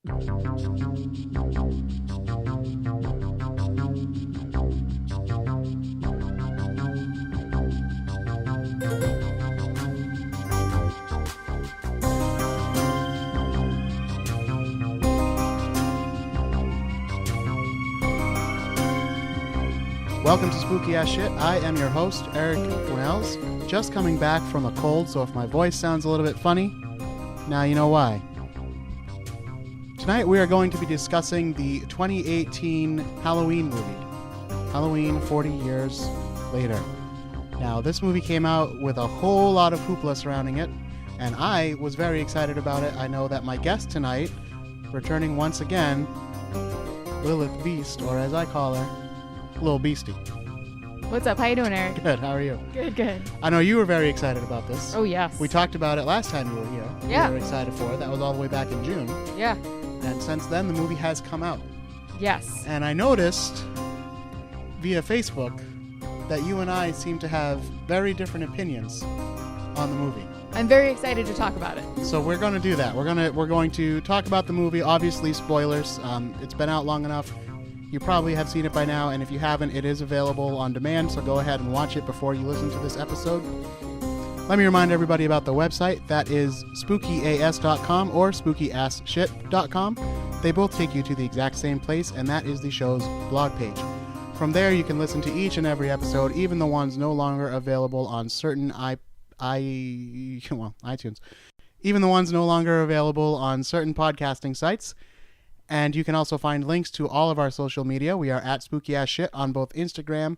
Welcome to Spooky Ass Shit. I am your host, Eric Wells. Just coming back from a cold, so if my voice sounds a little bit funny, now you know why. Tonight we are going to be discussing the 2018 Halloween movie, Halloween 40 Years Later. Now, this movie came out with a whole lot of hoopla surrounding it, and I was very excited about it. I know that my guest tonight, returning once again, Lilith Beast, or as I call her, Lil Beastie. What's up? How you doing, Eric? Good. How are you? Good. I know you were very excited about this. Oh, yes. We talked about it last time you were here. Yeah. We were excited for it. That was all the way back in June. Yeah. And since then, the movie has come out. Yes. And I noticed via Facebook that you and I seem to have very different opinions on the movie. I'm very excited to talk about it. So we're going to do that. We're going to talk about the movie. Obviously, spoilers. It's been out long enough. You probably have seen it by now, and if you haven't, it is available on demand, so go ahead and watch it before you listen to this episode. Let me remind everybody about the website. That is spookyas.com or spookyasshit.com. They both take you to the exact same place, and that is the show's blog page. From there, you can listen to each and every episode, even the ones no longer available on certain iTunes. Even the ones no longer available on certain podcasting sites. And you can also find links to all of our social media. We are at Spooky Ass Shit on both Instagram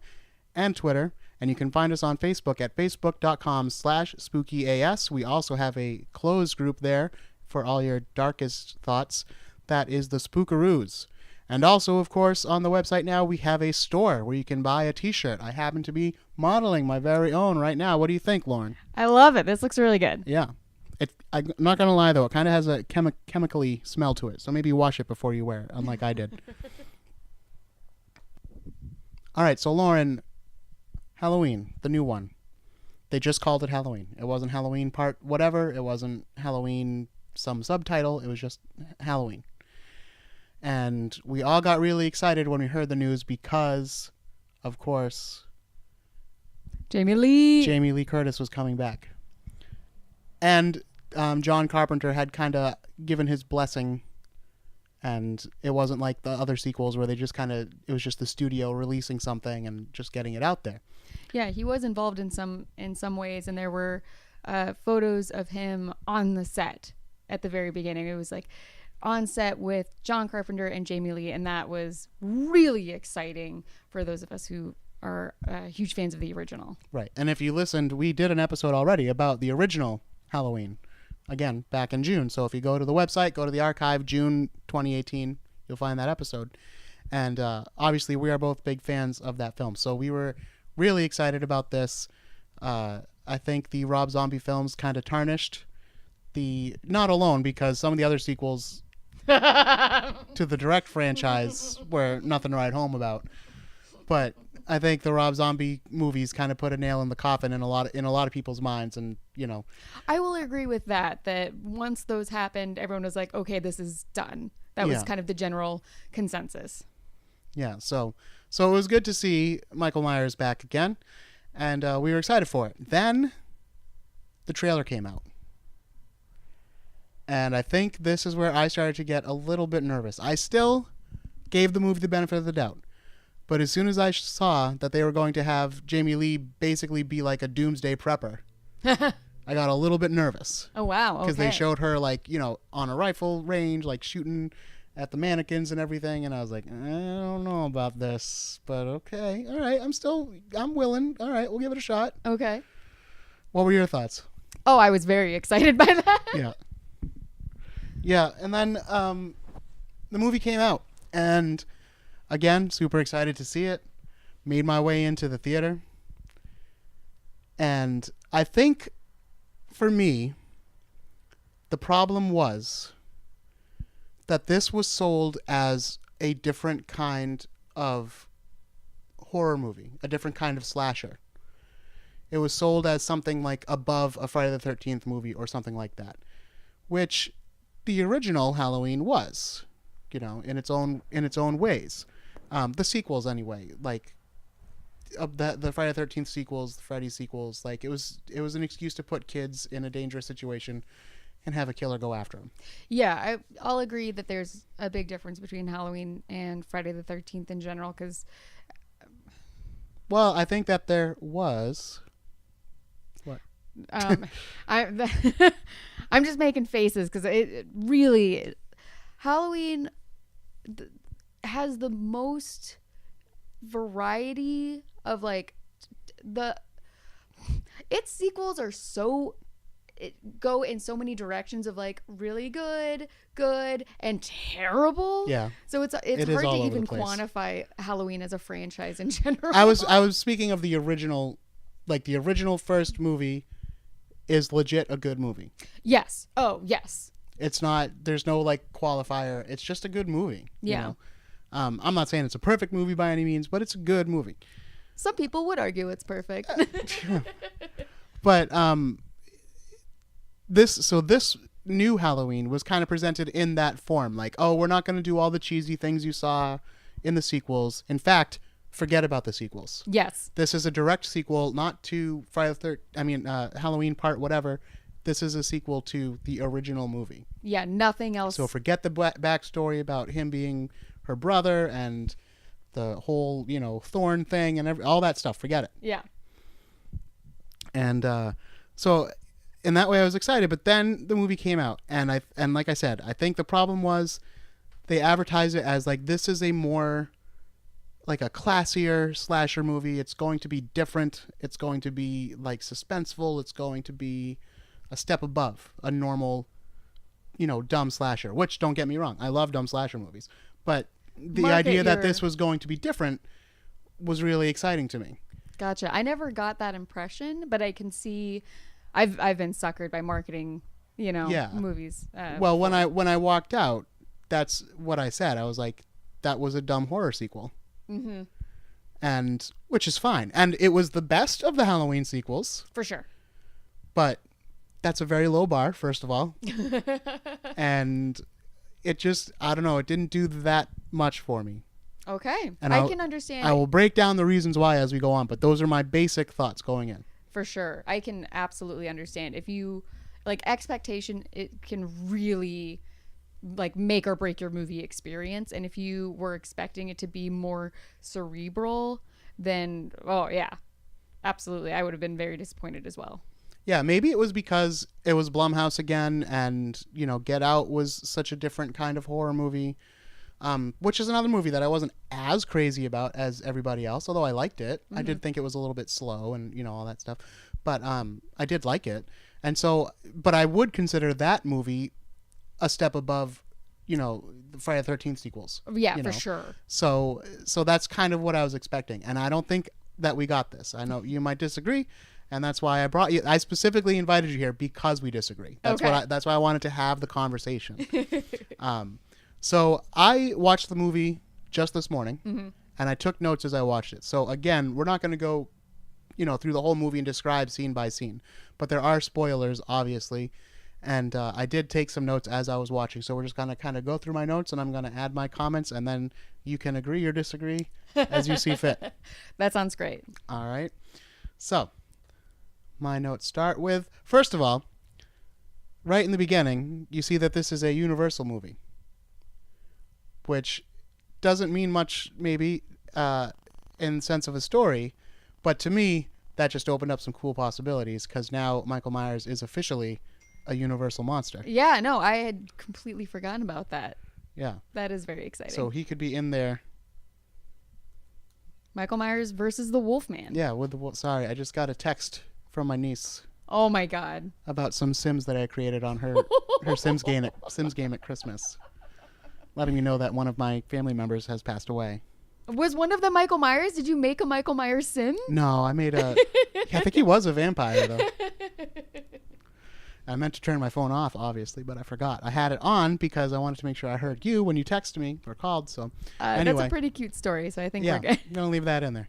and Twitter. And you can find us on Facebook at facebook.com/spookyas. We also have a closed group there for all your darkest thoughts. That is the Spookaroos. And also, of course, on the website now, we have a store where you can buy a t-shirt. I happen to be modeling my very own right now. What do you think, Lauren? I love it. This looks really good. Yeah. I'm not going to lie, though. It kind of has a chemically smell to it. So maybe wash it before you wear it, unlike I did. All right. So, Lauren, Halloween, the new one. They just called it Halloween. It wasn't Halloween part whatever. It wasn't Halloween some subtitle. It was just Halloween. And we all got really excited when we heard the news because, of course, Jamie Lee Curtis was coming back. And John Carpenter had kind of given his blessing, and it wasn't like the other sequels where they just it was just the studio releasing something and just getting it out there. Yeah, he was involved in some ways, and there were photos of him on the set at the very beginning. It was like on set with John Carpenter and Jamie Lee, and that was really exciting for those of us who are huge fans of the original. Right, and if you listened, we did an episode already about the original Halloween, again, back in June. So if you go to the website, go to the archive, June 2018, you'll find that episode. And obviously, we are both big fans of that film. So we were really excited about this. I think the Rob Zombie films kind of tarnished not alone, because some of the other sequels to the direct franchise were nothing to write home about. But I think the Rob Zombie movies kind of put a nail in the coffin in a lot of people's minds, and I will agree with that once those happened, everyone was like, okay, this is done. That was kind of the general consensus. Yeah, so it was good to see Michael Myers back again, and we were excited for it. Then the trailer came out, and I think this is where I started to get a little bit nervous. I still gave the movie the benefit of the doubt. But as soon as I saw that they were going to have Jamie Lee basically be like a doomsday prepper, I got a little bit nervous. Oh, wow. Because they showed her on a rifle range, shooting at the mannequins and everything. And I was like, I don't know about this, but okay. All right. I'm willing. All right. We'll give it a shot. Okay. What were your thoughts? Oh, I was very excited by that. Yeah. Yeah. And then the movie came out, and again, super excited to see it. Made my way into the theater. And I think, for me, the problem was that this was sold as a different kind of horror movie, a different kind of slasher. It was sold as something like above a Friday the 13th movie or something like that, which the original Halloween was, in its own ways. The sequels anyway, like the Friday the 13th sequels, the Freddy sequels, like it was an excuse to put kids in a dangerous situation and have a killer go after them. Yeah, I'll agree that there's a big difference between Halloween and Friday the 13th in general, because well, I think that there was what I'm just making faces because it really Halloween has the most variety of like its sequels are so go in so many directions of like really good, and terrible. Yeah. So it's It is hard all to over even the place. quantify Halloween as a franchise in general. I was speaking of the original, like the original first movie is legit a good movie. Yes. Oh, yes. It's not, there's no like qualifier. It's just a good movie. Yeah. I'm not saying it's a perfect movie by any means, but it's a good movie. Some people would argue it's perfect. But this new Halloween was kind of presented in that form. Like, oh, we're not going to do all the cheesy things you saw in the sequels. In fact, forget about the sequels. Yes. This is a direct sequel, not to Halloween part whatever. This is a sequel to the original movie. Yeah, nothing else. So forget the backstory about him being her brother and the whole, thorn thing and all that stuff. Forget it. Yeah. And so in that way I was excited, but then the movie came out and like I said, I think the problem was they advertised it as like, this is a more like a classier slasher movie. It's going to be different. It's going to be like suspenseful. It's going to be a step above a normal, dumb slasher, which don't get me wrong. I love dumb slasher movies, but the idea that this was going to be different was really exciting to me. Gotcha. I never got that impression, but I can see I've been suckered by marketing, movies. Well, when I walked out, that's what I said. I was like, that was a dumb horror sequel. Mm-hmm. And which is fine. And it was the best of the Halloween sequels. For sure. But that's a very low bar, first of all. And it just, I don't know, it didn't do that much for me. Okay. And I can understand. I will break down the reasons why as we go on, but those are my basic thoughts going in. For sure. I can absolutely understand. If you, like, expectation, it can really, like, make or break your movie experience. And if you were expecting it to be more cerebral, then, oh, yeah, absolutely. I would have been very disappointed as well. Yeah, maybe it was because it was Blumhouse again, and, Get Out was such a different kind of horror movie, which is another movie that I wasn't as crazy about as everybody else, although I liked it. Mm-hmm. I did think it was a little bit slow and, all that stuff, but I did like it. And so, but I would consider that movie a step above, the Friday the 13th sequels. Yeah, for sure. So that's kind of what I was expecting, and I don't think that we got this. I know you might disagree. And that's why I brought you. I specifically invited you here because we disagree. That's okay. That's why I wanted to have the conversation. So I watched the movie just this morning, mm-hmm. and I took notes as I watched it. So again, we're not going to go, through the whole movie and describe scene by scene, but there are spoilers, obviously. And I did take some notes as I was watching. So we're just going to kind of go through my notes, and I'm going to add my comments, and then you can agree or disagree as you see fit. That sounds great. All right. So my notes start with, first of all, right in the beginning, you see that this is a Universal movie, which doesn't mean much, maybe, in the sense of a story, but to me, that just opened up some cool possibilities, because now Michael Myers is officially a Universal monster. Yeah, no, I had completely forgotten about that. Yeah. That is very exciting. So he could be in there. Michael Myers versus the Wolfman. Yeah, sorry, I just got a text from my niece. Oh my God. About some Sims that I created on her Sims game at Christmas, letting me know that one of my family members has passed away. Was one of them Michael Myers? Did you make a Michael Myers Sim? No, I made a. I think he was a vampire though. I meant to turn my phone off, obviously, but I forgot. I had it on because I wanted to make sure I heard you when you texted me or called. So anyway, that's a pretty cute story. So I think we're good. I'm gonna leave that in there.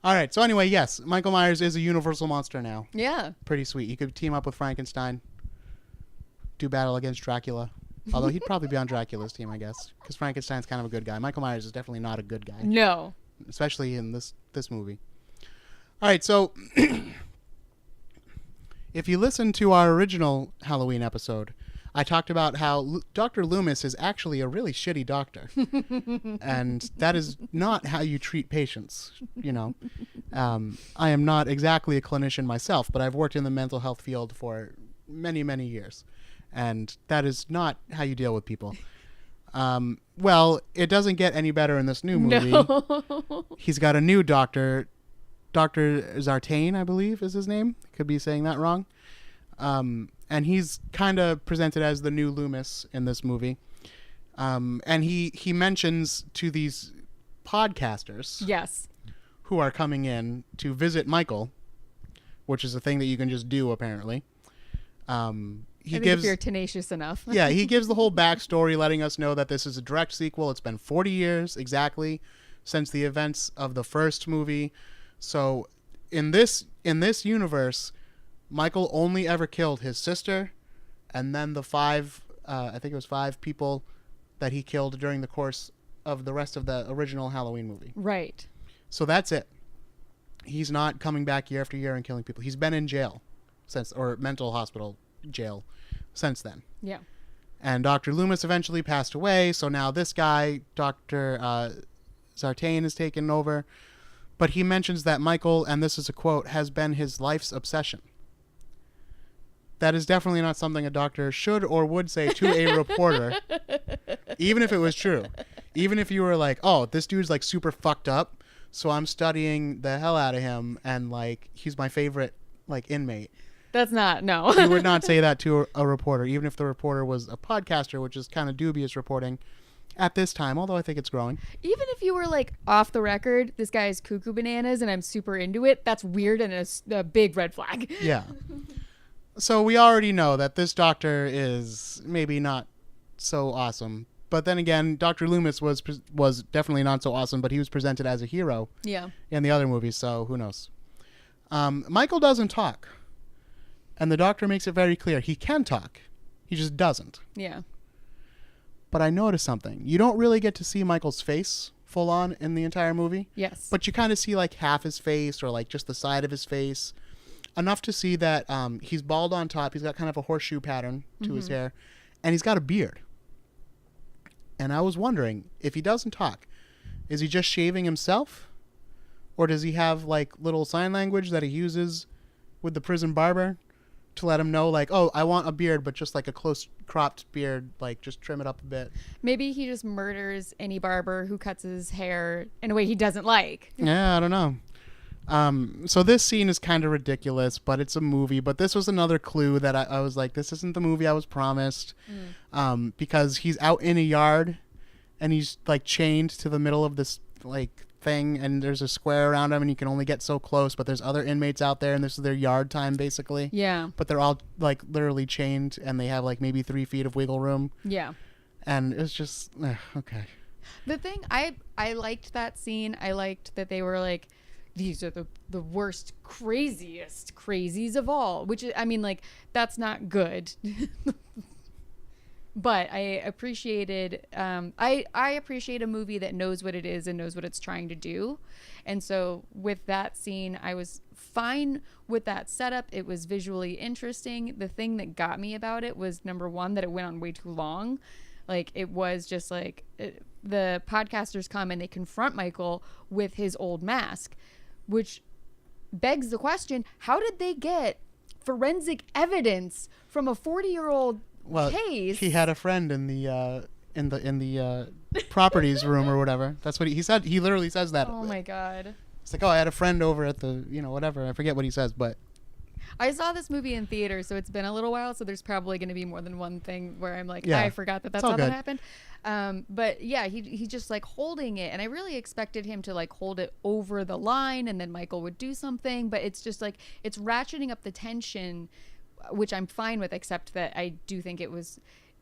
All right. So anyway, yes, Michael Myers is a Universal monster now. Yeah. Pretty sweet. He could team up with Frankenstein. do battle against Dracula. Although he'd probably be on Dracula's team, I guess, because Frankenstein's kind of a good guy. Michael Myers is definitely not a good guy, No. especially in this movie. All right, so if you listen to our original Halloween episode, I talked about how Dr. Loomis is actually a really shitty doctor, and that is not how you treat patients. You know, I am not exactly a clinician myself, but I've worked in the mental health field for many, many years. And that is not how you deal with people. Well, it doesn't get any better in this new movie. No. He's got a new doctor. Dr. Zartane, I believe, is his name. Could be saying that wrong. And he's kind of presented as the new Loomis in this movie. And he mentions to these podcasters Yes. who are coming in to visit Michael, which is a thing that you can just do, apparently. I think if you're tenacious enough. Yeah, he gives the whole backstory, letting us know that this is a direct sequel. It's been 40 years exactly since the events of the first movie. So in this universe, Michael only ever killed his sister and then the five people that he killed during the course of the rest of the original Halloween movie. Right. So that's it. He's not coming back year after year and killing people. He's been in jail or mental hospital jail since then. Yeah. And Dr. Loomis eventually passed away, so now this guy, Dr. Zartane, is taken over. But he mentions that Michael, and this is a quote, has been his life's obsession. That is definitely not something a doctor should or would say to a reporter, even if it was true. Even if you were like, oh, this dude's like super fucked up, so I'm studying the hell out of him, and like he's my favorite like inmate. That's not, no. You would not say that to a reporter, even if the reporter was a podcaster, which is kind of dubious reporting at this time, although I think it's growing. Even if you were like off the record, this guy is cuckoo bananas and I'm super into it, that's weird and a big red flag. Yeah. So we already know that this doctor is maybe not so awesome. But then again, Dr. Loomis was definitely not so awesome, but he was presented as a hero in the other movies, so who knows. Michael doesn't talk. And the doctor makes it very clear he can talk. He just doesn't. Yeah. But I noticed something. You don't really get to see Michael's face full on in the entire movie. Yes. But you kind of see like half his face or like just the side of his face. Enough to see that he's bald on top. He's got kind of a horseshoe pattern to his hair. And he's got a beard. And I was wondering, if he doesn't talk, is he just shaving himself? Or does he have like little sign language that he uses with the prison barber to let him know, like, oh, I want a beard, but just like a close cropped beard, like just trim it up a bit. Maybe he just murders any barber who cuts his hair in a way he doesn't like. Yeah, I don't know. So this scene is kind of ridiculous, but it's a movie. But this was another clue that I was like, this isn't the movie I was promised. Because he's out in a yard and he's like chained to the middle of this like thing, and there's a square around him and you can only get so close, but there's other inmates out there and this is their yard time basically. Yeah. But they're all like literally chained and they have like maybe 3 feet of wiggle room. Yeah. And it's just okay. The thing I liked that scene. I liked that they were like, these are the worst, craziest crazies of all, which is, I mean, like, that's not good. But I appreciated, I appreciate a movie that knows what it is and knows what it's trying to do. And so with that scene, I was fine with that setup. It was visually interesting. The thing that got me about it was, number one, that it went on way too long. Like, it was just like the podcasters come and they confront Michael with his old mask, which begs the question, how did they get forensic evidence from a 40-year-old case? He had a friend in the properties room or whatever. That's what he said. He literally says that. Oh my God. It's like, oh, I had a friend over at the, whatever. I forget what he says, but I saw this movie in theater, so it's been a little while, so there's probably going to be more than one thing where I'm like, yeah, I forgot that's how that happened. But yeah, he just like holding it, and I really expected him to like hold it over the line and then Michael would do something, but it's just like, it's ratcheting up the tension, which I'm fine with, except that I do think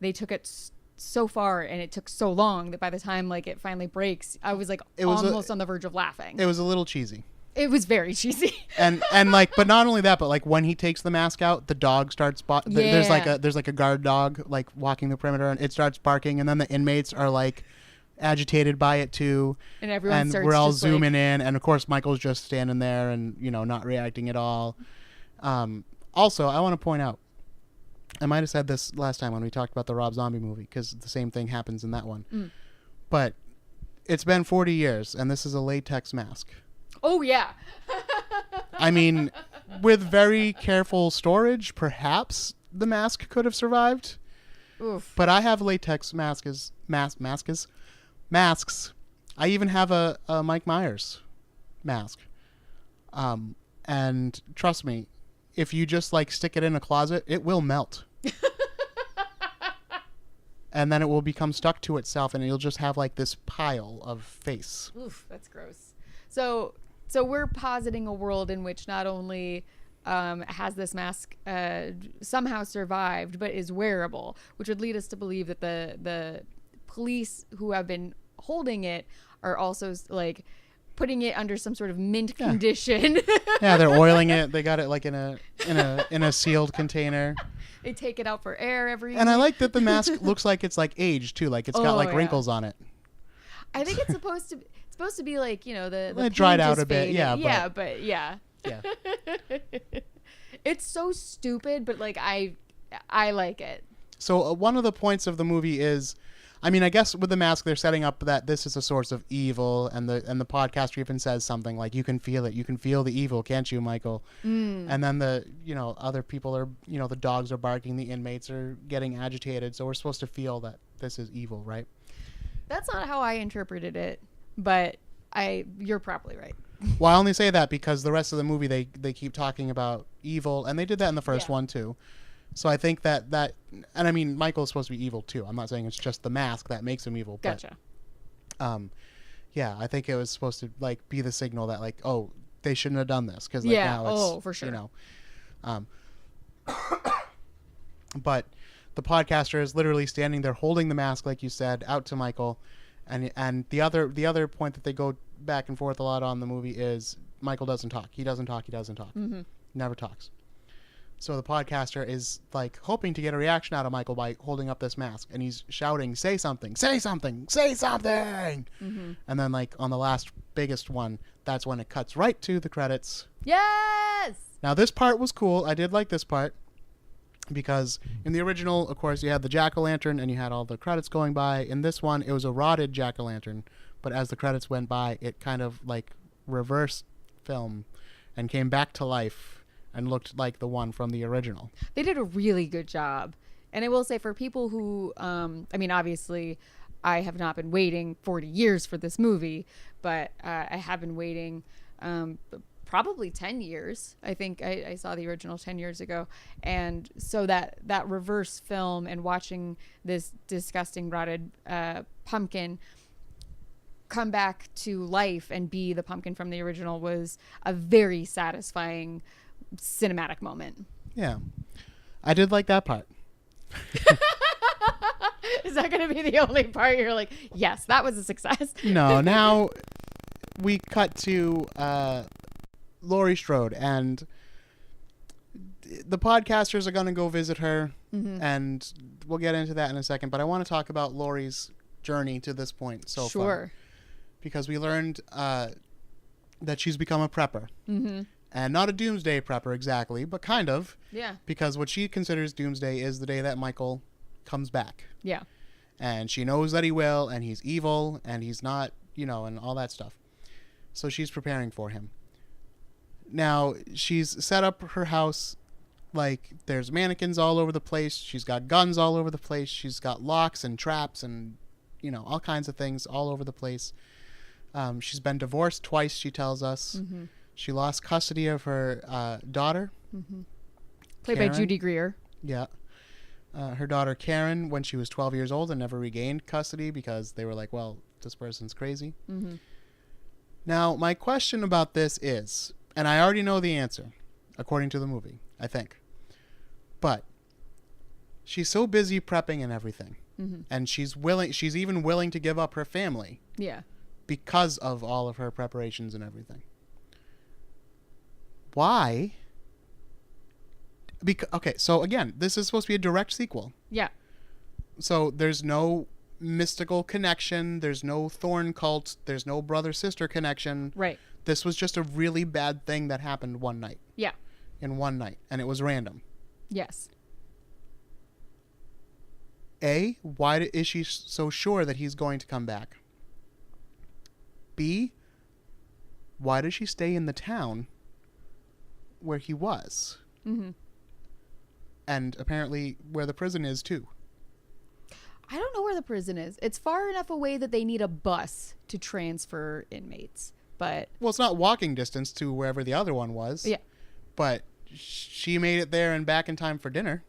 they took it so far and it took so long that by the time like it finally breaks, I was like almost on the verge of laughing. It was a little cheesy. It was very cheesy. and like, but not only that, but like when he takes the mask out, the dog starts there's like a guard dog like walking the perimeter, and it starts barking, and then the inmates are like agitated by it too, And everyone and starts we're all just, zooming in, and of course Michael's just standing there and not reacting at all. Also, I want to point out, I might have said this last time when we talked about the Rob Zombie movie, because the same thing happens in that one. But it's been 40 years, and this is a latex mask. Oh yeah. I mean, with very careful storage, perhaps the mask could have survived. Oof. But I have latex masks. I even have a Mike Myers mask. And trust me, if you just like stick it in a closet, it will melt. And then it will become stuck to itself, and you'll just have like this pile of face. Oof, that's gross. So we're positing a world in which not only has this mask somehow survived, but is wearable, which would lead us to believe that the police who have been holding it are also like putting it under some sort of mint condition. Yeah, they're oiling it. They got it like in a sealed container. They take it out for air every And I week. like that the mask looks like it's like aged too, like it's got like yeah. wrinkles on it. I think it's supposed to be like, the It dried paint out is a bit, faded. yeah, but yeah. Yeah. It's so stupid, but like I like it. So one of the points of the movie is, I mean, I guess with the mask they're setting up that this is a source of evil, and the podcaster even says something like, "You can feel it. You can feel the evil, can't you, Michael?" And then the other people are the dogs are barking, the inmates are getting agitated, so we're supposed to feel that this is evil, right? That's not how I interpreted it, but you're probably right. Well, I only say that because the rest of the movie they keep talking about evil, and they did that in the first one too. So I think that and I mean, Michael's supposed to be evil too. I'm not saying it's just the mask that makes him evil. Gotcha. But, yeah, I think it was supposed to like be the signal that like, oh, they shouldn't have done this because like now it's for sure. But the podcaster is literally standing there holding the mask, like you said, out to Michael, and the other point that they go back and forth a lot on the movie is Michael doesn't talk. He doesn't talk. Mm-hmm. Never talks. So the podcaster is like hoping to get a reaction out of Michael by holding up this mask, and he's shouting, "Say something! Say something! Say something!" Mm-hmm. And then like on the last biggest one, that's when it cuts right to the credits. Yes. Now this part was cool. I did like this part because in the original, of course, you had the jack-o'-lantern and you had all the credits going by. In this one, it was a rotted jack-o'-lantern, but as the credits went by, it kind of like reversed film and came back to life and looked like the one from the original. They did a really good job. And I will say, for people who, I mean, obviously, I have not been waiting 40 years for this movie, but I have been waiting probably 10 years. I think I saw the original 10 years ago. And so that reverse film and watching this disgusting rotted pumpkin come back to life and be the pumpkin from the original was a very satisfying cinematic moment. Yeah. I did like that part. Is that going to be the only part you're like, yes, that was a success? No, now we cut to Laurie Strode, and the podcasters are going to go visit her, and we'll get into that in a second, but I want to talk about Laurie's journey to this point so far. Because we learned that she's become a prepper. Mm-hmm. And not a doomsday prepper exactly, but kind of. Yeah. Because what she considers doomsday is the day that Michael comes back. Yeah. And she knows that he will, and he's evil, and he's not, and all that stuff. So she's preparing for him. Now, she's set up her house, like, there's mannequins all over the place. She's got guns all over the place. She's got locks and traps and, all kinds of things all over the place. She's been divorced twice, she tells us. Mm-hmm. She lost custody of her daughter. Mm-hmm. Played by Judy Greer. Yeah. Her daughter Karen, when she was 12 years old, and never regained custody because they were like, well, this person's crazy. Mm-hmm. Now, my question about this is, and I already know the answer, according to the movie, I think. But she's so busy prepping and everything. Mm-hmm. And she's even willing to give up her family. Yeah. Because of all of her preparations and everything. why? Okay, so again, this is supposed to be a direct sequel. Yeah. So there's no mystical connection. There's no Thorn cult. There's no brother-sister connection. Right. This was just a really bad thing that happened one night. Yeah. In one night. And it was random. Yes. A, why is she so sure that he's going to come back? B, why does she stay in the town where he was? Mm-hmm. And apparently where the prison is, too. I don't know where the prison is. It's far enough away that they need a bus to transfer inmates. But Well, it's not walking distance to wherever the other one was. yeah. But she made it there and back in time for dinner.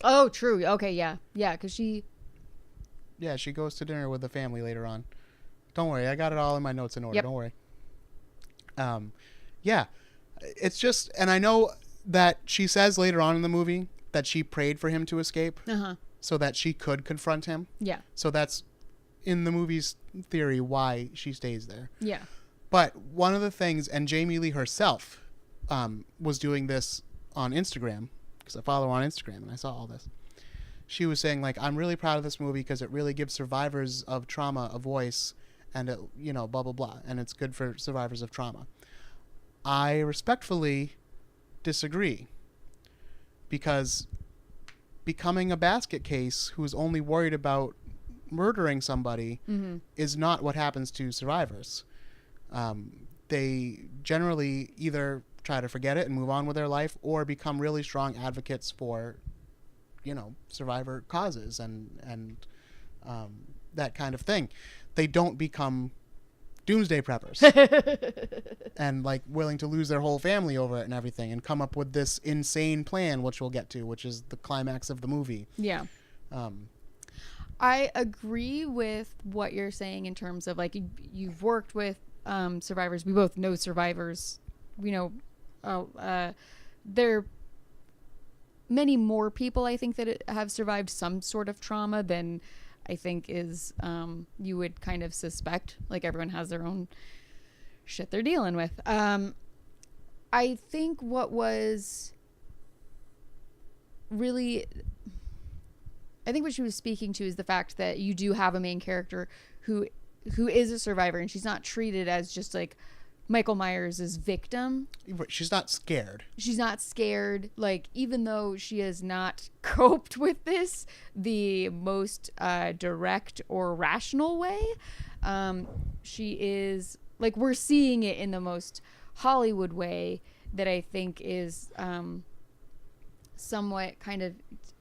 Oh, true. Okay, yeah. Yeah, because she... Yeah, she goes to dinner with the family later on. Don't worry, I got it all in my notes in order. Yep. Don't worry. Yeah, it's just, and I know that she says later on in the movie that she prayed for him to escape Uh-huh. so that she could confront him. Yeah. So that's in the movie's theory why she stays there. Yeah. But one of the things, and Jamie Lee herself was doing this on Instagram, because I follow her on Instagram and I saw all this. She was saying, like, I'm really proud of this movie because it really gives survivors of trauma a voice and, it, you know, blah, blah, blah. And it's good for survivors of trauma. I respectfully disagree because becoming a basket case who's only worried about murdering somebody Mm-hmm. is not what happens to survivors. They generally either try to forget it and move on with their life or become really strong advocates for, you know, survivor causes and that kind of thing. They don't become doomsday preppers and like willing to lose their whole family over it and everything and come up with this insane plan, which we'll get to, which is the climax of the movie. Yeah. I agree with what you're saying in terms of like you've worked with survivors. We both know survivors. We know there are many more people I think that have survived some sort of trauma than I think is you would kind of suspect. Like everyone has their own shit they're dealing with. I think what was really... I think what she was speaking to is the fact that you do have a main character who is a survivor, and she's not treated as just like Michael Myers' victim. She's not scared. She's not scared. Like, even though she has not coped with this the most direct or rational way, she is like, we're seeing it in the most Hollywood way that I think is somewhat kind of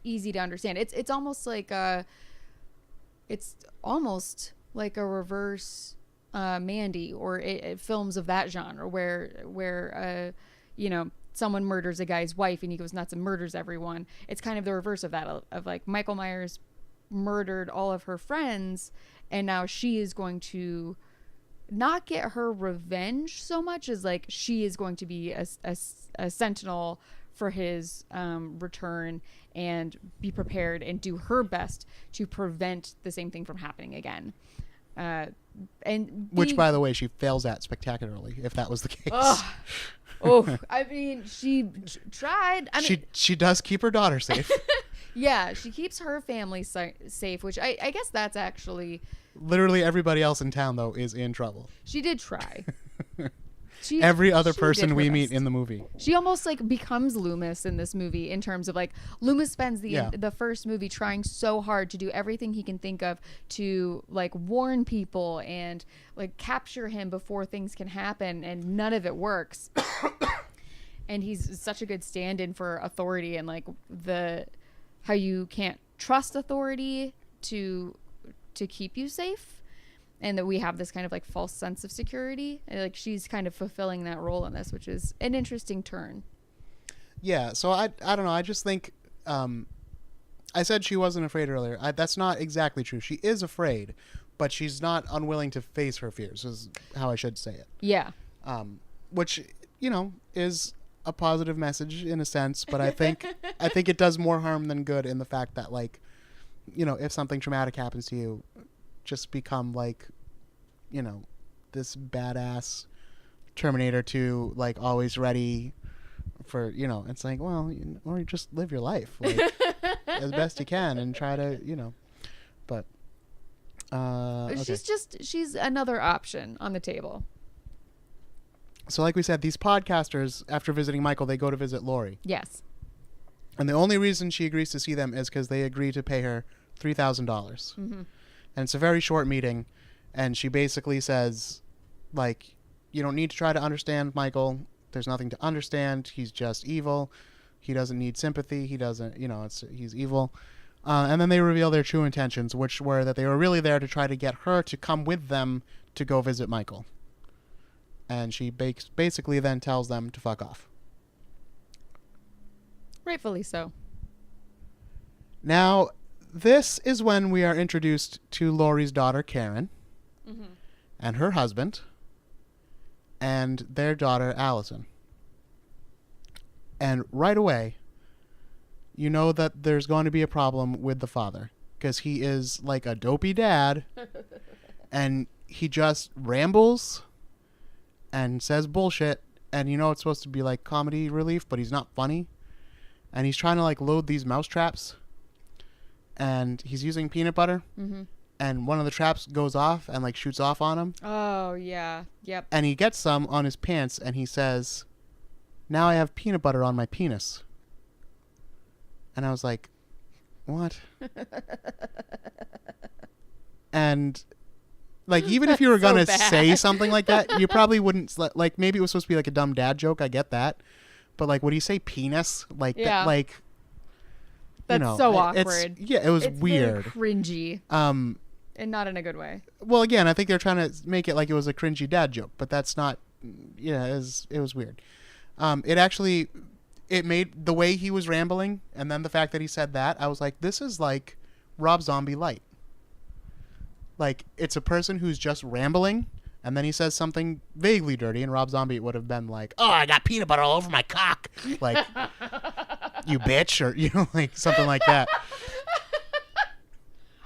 easy to understand. It's almost like a reverse Mandy or films of that genre where you know, someone murders a guy's wife and he goes nuts and murders everyone. It's kind of the reverse of that, of like Michael Myers murdered all of her friends and now she is going to not get her revenge so much as like she is going to be a sentinel for his return and be prepared and do her best to prevent the same thing from happening again. Which, by the way, she fails at spectacularly, if that was the case. I mean, she tried. I mean, she does keep her daughter safe. Yeah, she keeps her family safe, which I guess that's actually... Literally everybody else in town, though, is in trouble. She did try. Every other person we meet in the movie. She almost like becomes Loomis in this movie in terms of like Loomis spends the first movie trying so hard to do everything he can think of to like warn people and like capture him before things can happen, and none of it works. And he's such a good stand-in for authority and like how you can't trust authority to keep you safe. And that we have this kind of like false sense of security. And like she's kind of fulfilling that role in this, which is an interesting turn. Yeah, so I don't know. I just think I said she wasn't afraid earlier. That's not exactly true. She is afraid, but she's not unwilling to face her fears, is how I should say it. Yeah. Which, you know, is a positive message in a sense, but I think it does more harm than good in the fact that, like, you know, if something traumatic happens to you, just become like, you know, this badass Terminator 2, like always ready for, you know, it's like, well, or you just live your life like as best you can and try to, you know, but okay. She's another option on the table. So like we said, these podcasters, after visiting Michael, they go to visit Lori. Yes. And the only reason she agrees to see them is because they agree to pay her $3,000. Mm-hmm. And it's a very short meeting. And she basically says, like, you don't need to try to understand Michael. There's nothing to understand. He's just evil. He doesn't need sympathy. He doesn't, you know, he's evil. And then they reveal their true intentions, which were that they were really there to try to get her to come with them to go visit Michael. And she basically then tells them to fuck off. Rightfully so. Now, this is when we are introduced to Laurie's daughter, Karen, and her husband, and their daughter, Allison. And right away, you know that there's going to be a problem with the father, because he is like a dopey dad, and he just rambles and says bullshit, and you know it's supposed to be like comedy relief, but he's not funny. And he's trying to like load these mouse traps, and he's using peanut butter, and one of the traps goes off and like shoots off on him. Oh yeah, yep. And he gets some on his pants, and he says, "Now I have peanut butter on my penis." And I was like, what? And like, even if you were going to say something like that, you probably wouldn't, like, maybe it was supposed to be like a dumb dad joke. I get that. But like, would he say penis? Like, yeah. Like, that's, you know, so awkward. It was weird. Very cringy. And not in a good way. Well, again, I think they're trying to make it like it was a cringy dad joke, but that's not, yeah, it was weird. It made the way he was rambling, and then the fact that he said that, I was like, this is like Rob Zombie light. Like, it's a person who's just rambling, and then he says something vaguely dirty, and Rob Zombie would have been like, "Oh, I got peanut butter all over my cock," like, "You bitch," or, you know, like something like that.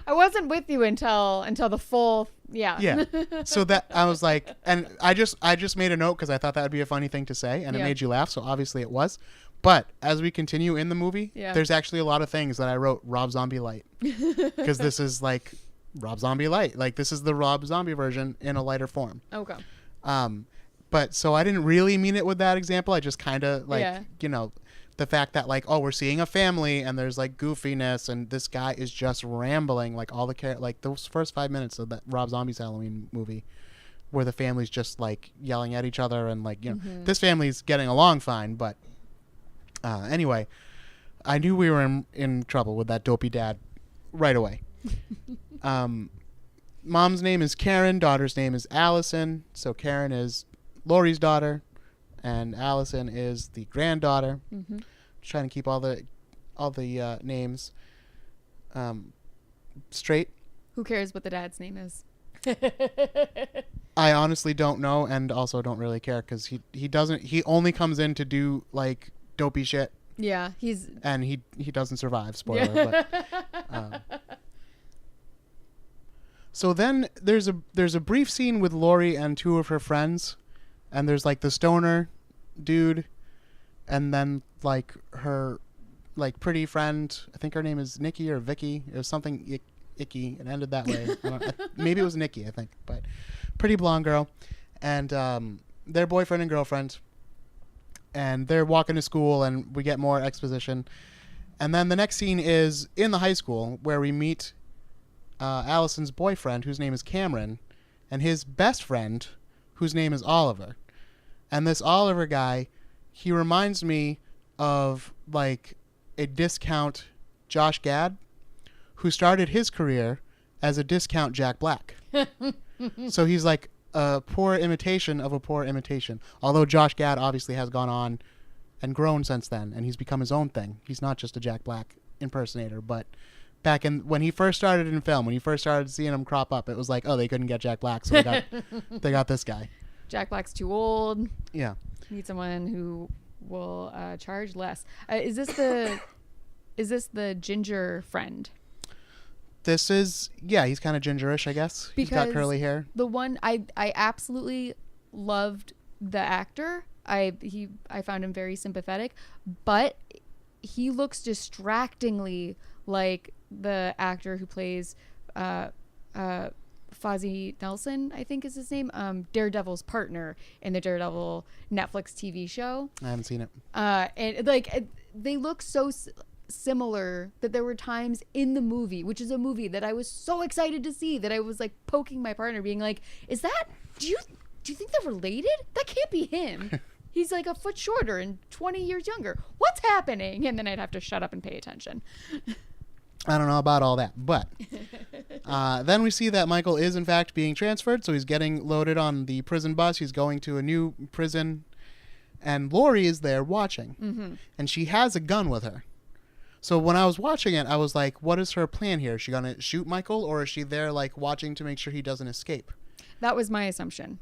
I wasn't with you until the full, yeah. Yeah. So that, I was like, and I just made a note because I thought that would be a funny thing to say, and it made you laugh, so obviously it was. But as we continue in the movie, there's actually a lot of things that I wrote Rob Zombie light, because this is like Rob Zombie light. Like, this is the Rob Zombie version in a lighter form. Okay. But so I didn't really mean it with that example. I just kind of like, you know, the fact that like, oh, we're seeing a family and there's like goofiness, and this guy is just rambling, like all the like those first 5 minutes of that Rob Zombie's Halloween movie, where the family's just like yelling at each other, and like, you know, this family's getting along fine, but anyway, I knew we were in trouble with that dopey dad right away. Mom's name is Karen, daughter's name is Allison. So Karen is Laurie's daughter, and Allison is the granddaughter. Trying to keep all the names straight. Who cares what the dad's name is? I honestly don't know, and also don't really care, because he only comes in to do like dopey shit. Yeah, he doesn't survive, spoiler. But, so then there's a brief scene with Laurie and two of her friends, and there's like the stoner dude, and then like her like pretty friend, I think her name is Nikki or Vicky. It was something icky. It ended that way. Maybe it was Nikki, I think, but pretty blonde girl, and their boyfriend and girlfriend. And they're walking to school, and we get more exposition. And then the next scene is in the high school, where we meet Allison's boyfriend, whose name is Cameron, and his best friend, whose name is Oliver. And this Oliver guy, he reminds me of like a discount Josh Gad, who started his career as a discount Jack Black. So he's like a poor imitation of a poor imitation. Although Josh Gad obviously has gone on and grown since then, and he's become his own thing. He's not just a Jack Black impersonator, but back when he first started in film, when you first started seeing him crop up, it was like, oh, they couldn't get Jack Black, so they got this guy. Jack Black's too old. Yeah. Need someone who will charge less. Is this the ginger friend? This is, yeah, he's kind of gingerish, I guess. He's got curly hair. The one I absolutely loved the actor. I found him very sympathetic, but he looks distractingly like the actor who plays Fozzie Nelson, I think is his name, Daredevil's partner in the Daredevil Netflix TV show. I haven't seen it. And like they look so similar that there were times in the movie, which is a movie that I was so excited to see, that I was like poking my partner, being like, "Is that? Do you think they're related? That can't be him." He's like a foot shorter and 20 years younger. What's happening? And then I'd have to shut up and pay attention. I don't know about all that. But then we see that Michael is, in fact, being transferred. So he's getting loaded on the prison bus. He's going to a new prison. And Laurie is there watching. Mm-hmm. And she has a gun with her. So when I was watching it, I was like, what is her plan here? Is she going to shoot Michael? Or is she there, like, watching to make sure he doesn't escape? That was my assumption.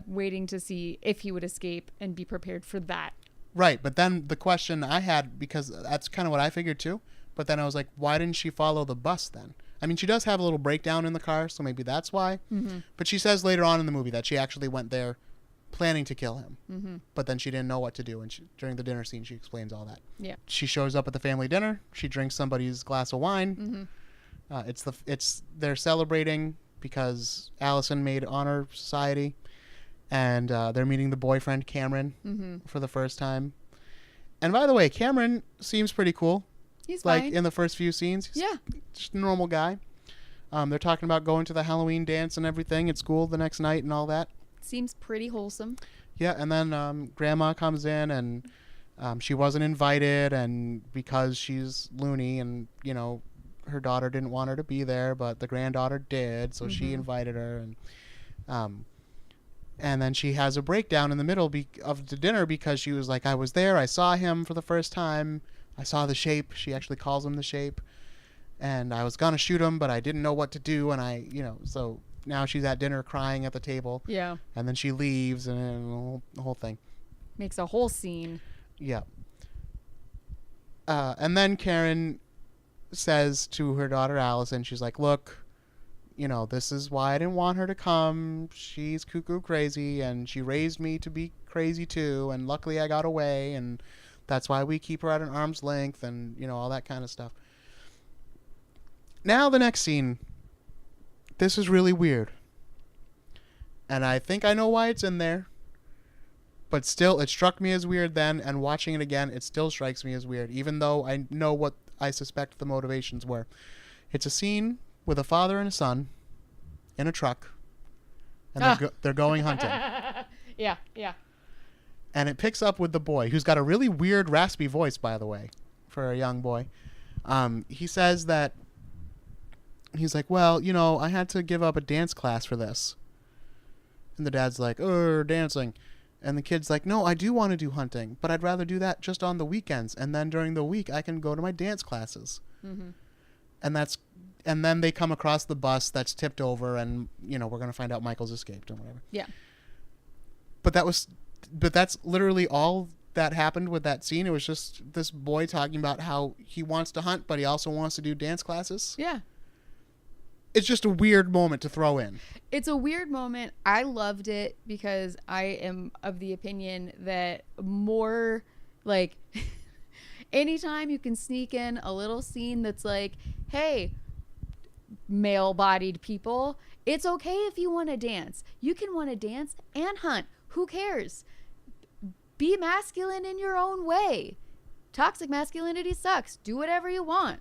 Waiting to see if he would escape and be prepared for that. Right, but then the question I had, because that's kind of what I figured too, but then I was like, why didn't she follow the bus then? I mean, she does have a little breakdown in the car, so maybe that's why. Mm-hmm. But she says later on in the movie that she actually went there planning to kill him. Mm-hmm. But then she didn't know what to do, and during the dinner scene, she explains all that. Yeah. She shows up at the family dinner. She drinks somebody's glass of wine. Mm-hmm. They're celebrating because Allison made Honor Society. And they're meeting the boyfriend, Cameron, for the first time. And by the way, Cameron seems pretty cool. He's fine. Like in the first few scenes. He's just a normal guy. They're talking about going to the Halloween dance and everything at school the next night and all that. Seems pretty wholesome. Yeah, and then Grandma comes in and she wasn't invited. And because she's loony and, you know, her daughter didn't want her to be there, but the granddaughter did. So she invited her. And then she has a breakdown in the middle of the dinner because she was like, I was there. I saw him for the first time. I saw the shape. She actually calls him the shape. And I was going to shoot him, but I didn't know what to do. And so now she's at dinner crying at the table. Yeah. And then she leaves and the whole thing. Makes a whole scene. Yeah. And then Karen says to her daughter, Allison, she's like, look, you know, this is why I didn't want her to come. She's cuckoo crazy, and she raised me to be crazy too, and luckily I got away, and that's why we keep her at an arm's length, and, you know, all that kind of stuff. Now the next scene. This is really weird. And I think I know why it's in there. But still, it struck me as weird then, and watching it again, it still strikes me as weird, even though I know what I suspect the motivations were. It's a scene with a father and a son in a truck, and they're going hunting. Yeah. And it picks up with the boy, who's got a really weird, raspy voice, by the way, for a young boy. He says that, he's like, well, you know, I had to give up a dance class for this. And the dad's like, dancing. And the kid's like, no, I do want to do hunting, but I'd rather do that just on the weekends. And then during the week, I can go to my dance classes. Mm-hmm. And then they come across the bus that's tipped over, and, you know, we're going to find out Michael's escaped or whatever. Yeah. But that's literally all that happened with that scene. It was just this boy talking about how he wants to hunt, but he also wants to do dance classes. Yeah. It's just a weird moment to throw in. It's a weird moment. I loved it because I am of the opinion that more, like, anytime you can sneak in a little scene that's like, hey, male-bodied people, it's okay if you want to dance. You can want to dance and hunt. Who cares? Be masculine in your own way. Toxic masculinity sucks. Do whatever you want.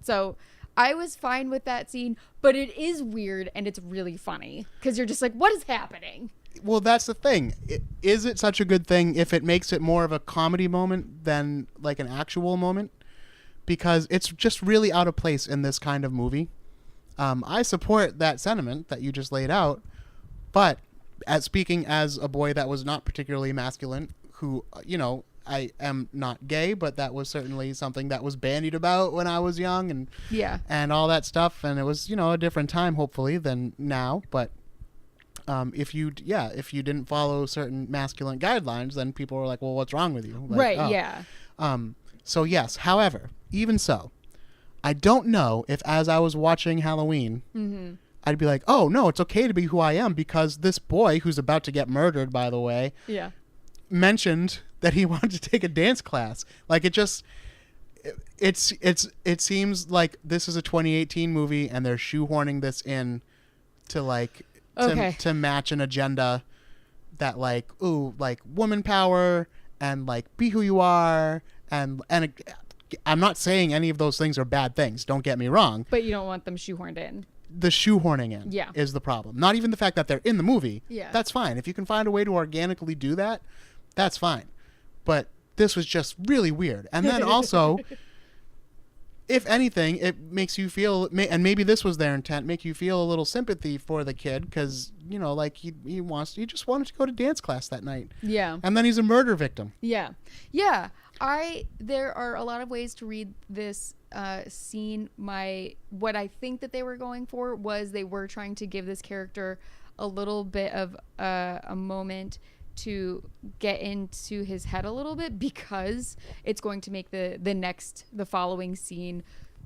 So I was fine with that scene, but it is weird and it's really funny because you're just like, what is happening? Well, that's the thing. Is it such a good thing if it makes it more of a comedy moment than like an actual moment? Because it's just really out of place in this kind of movie. I support that sentiment that you just laid out, but speaking as a boy that was not particularly masculine, who, you know, I am not gay, but that was certainly something that was bandied about when I was young, and all that stuff, and it was, you know, a different time hopefully than now. But if you didn't follow certain masculine guidelines, then people were like, well, what's wrong with you? Like, right. Yeah. So yes, however, even so, I don't know if as I was watching Halloween, I'd be like, oh no, it's okay to be who I am because this boy who's about to get murdered, by the way, Yeah. mentioned that he wanted to take a dance class. Like it seems like this is a 2018 movie and they're shoehorning this in to like to match an agenda that like, ooh, like woman power and like be who you are, and I'm not saying any of those things are bad things, don't get me wrong. But you don't want them shoehorned in. The shoehorning in is the problem. Not even the fact that they're in the movie. Yeah. That's fine. If you can find a way to organically do that, that's fine. But this was just really weird. And then also, if anything, it makes you feel, and maybe this was their intent, make you feel a little sympathy for the kid because, you know, like he just wanted to go to dance class that night. Yeah. And then he's a murder victim. Yeah. There are a lot of ways to read this scene. What I think that they were going for was they were trying to give this character a little bit of a moment to get into his head a little bit, because it's going to make the following scene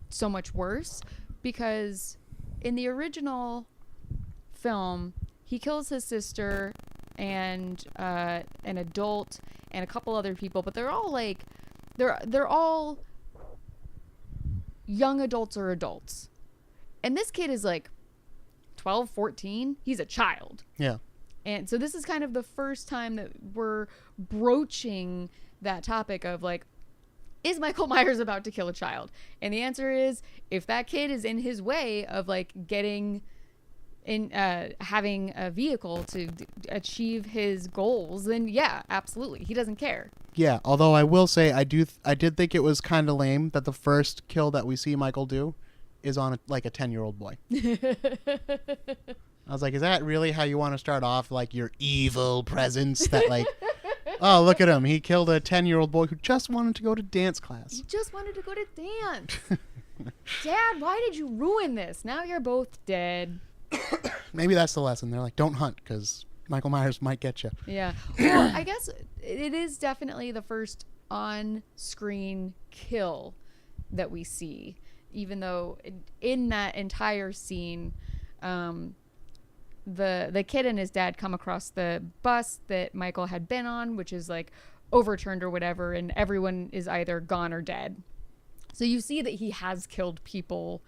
so much worse. Because in the original film, he kills his sister and an adult and a couple other people, but they're all like they're all young adults or adults. And this kid is like 12, 14. He's a child. Yeah. And so this is kind of the first time that we're broaching that topic of like, is Michael Myers about to kill a child? And the answer is, if that kid is in his way of like getting in, having a vehicle to achieve his goals, then yeah, absolutely. He doesn't care. Yeah. Although I will say, I did think it was kind of lame that the first kill that we see Michael do is on like a 10-year-old boy. I was like, is that really how you want to start off, like your evil presence that like, oh, look at him. He killed a 10-year-old boy who just wanted to go to dance class. He just wanted to go to dance. Dad, why did you ruin this? Now you're both dead. Maybe that's the lesson. They're like, don't hunt because Michael Myers might get you. Yeah. Well, I guess it is definitely the first on-screen kill that we see, even though in that entire scene, the kid and his dad come across the bus that Michael had been on, which is like overturned or whatever, and everyone is either gone or dead. So you see that he has killed people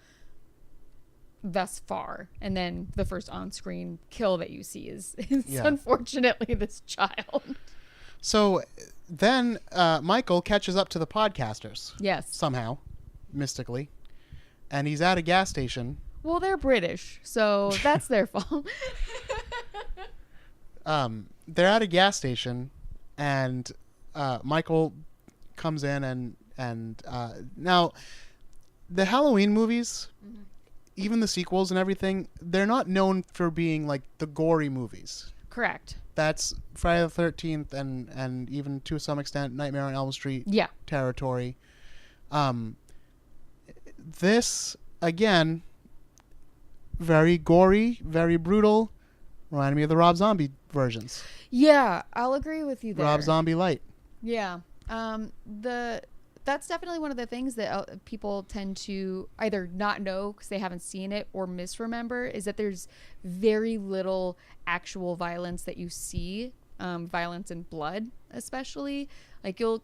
thus far, and then the first on-screen kill that you see is unfortunately this child. So then Michael catches up to the podcasters. Yes. Somehow, mystically. And he's at a gas station. Well, they're British, so that's their fault. They're at a gas station, and Michael comes in, and now the Halloween movies, even the sequels and everything, they're not known for being like the gory movies. Correct. That's Friday the 13th and even to some extent Nightmare on Elm Street territory. This, again, very gory, very brutal. Reminded me of the Rob Zombie versions. Yeah, I'll agree with you there. Rob Zombie light. Yeah. That's definitely one of the things that people tend to either not know because they haven't seen it or misremember, is that there's very little actual violence that you see, violence and blood especially. Like you'll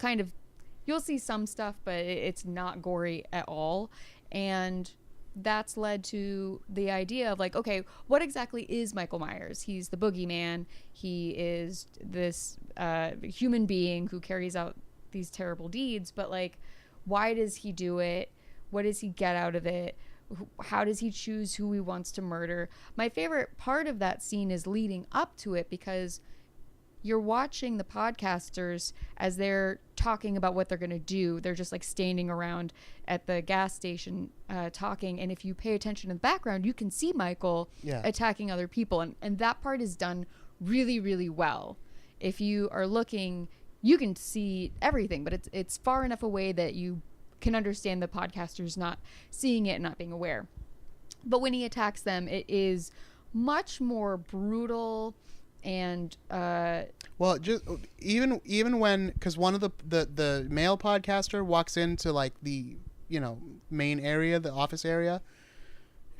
see some stuff, but it's not gory at all. And that's led to the idea of like, okay, what exactly is Michael Myers? He's the boogeyman. He is this human being who carries out these terrible deeds, but like, why does he do it? What does he get out of it? How does he choose who he wants to murder? My favorite part of that scene is leading up to it, because you're watching the podcasters as they're talking about what they're going to do. They're just like standing around at the gas station talking. And if you pay attention in the background, you can see Michael attacking other people. And that part is done really, really well. If you are looking, you can see everything, but it's far enough away that you can understand the podcasters not seeing it and not being aware. But when he attacks them, it is much more brutal. And well, just even when, because one of the male podcaster walks into like the main area, the office area,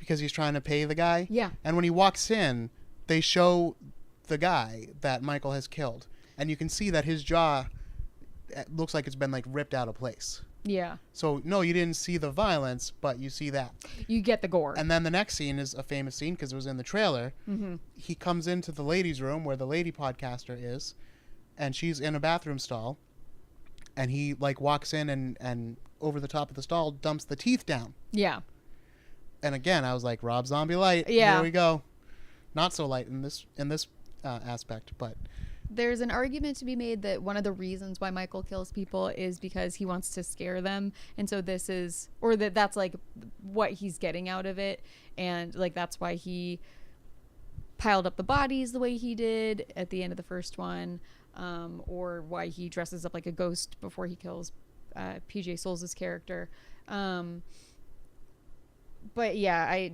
because he's trying to pay the guy. Yeah. And when he walks in, they show the guy that Michael has killed, and you can see that his jaw looks like it's been like ripped out of place. Yeah. So no, you didn't see the violence, but you see that. You get the gore. And then the next scene is a famous scene because it was in the trailer. Mm-hmm. He comes into the ladies' room where the lady podcaster is, and she's in a bathroom stall, and he like walks in and over the top of the stall dumps the teeth down. Yeah. And again, I was like, Rob Zombie light. Yeah. Here we go. Not so light in this aspect, but There's an argument to be made that one of the reasons why Michael kills people is because he wants to scare them. And so this is, or that's like what he's getting out of it. And like, that's why he piled up the bodies the way he did at the end of the first one. Or why he dresses up like a ghost before he kills PJ Souls' character. But yeah,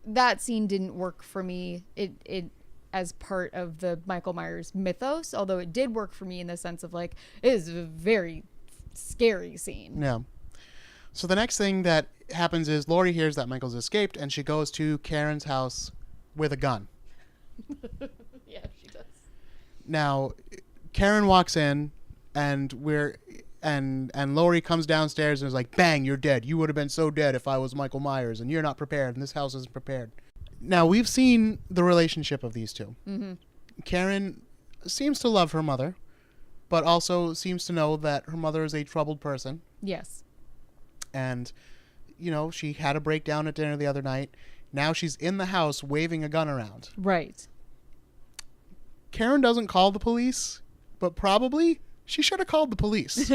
that scene didn't work for me. It as part of the Michael Myers mythos, although it did work for me in the sense of like, it is a very scary scene. yeah. So the next thing that happens is Laurie hears that Michael's escaped, and she goes to Karen's house with a gun. Yeah, she does. Now, Karen walks in, and Laurie comes downstairs and is like, "Bang, you're dead. You would have been so dead if I was Michael Myers, and you're not prepared, and this house isn't prepared." Now, we've seen the relationship of these two. Mm-hmm. Karen seems to love her mother, but also seems to know that her mother is a troubled person. Yes. And, you know, she had a breakdown at dinner the other night. Now she's in the house waving a gun around. Right. Karen doesn't call the police, but probably she should have called the police.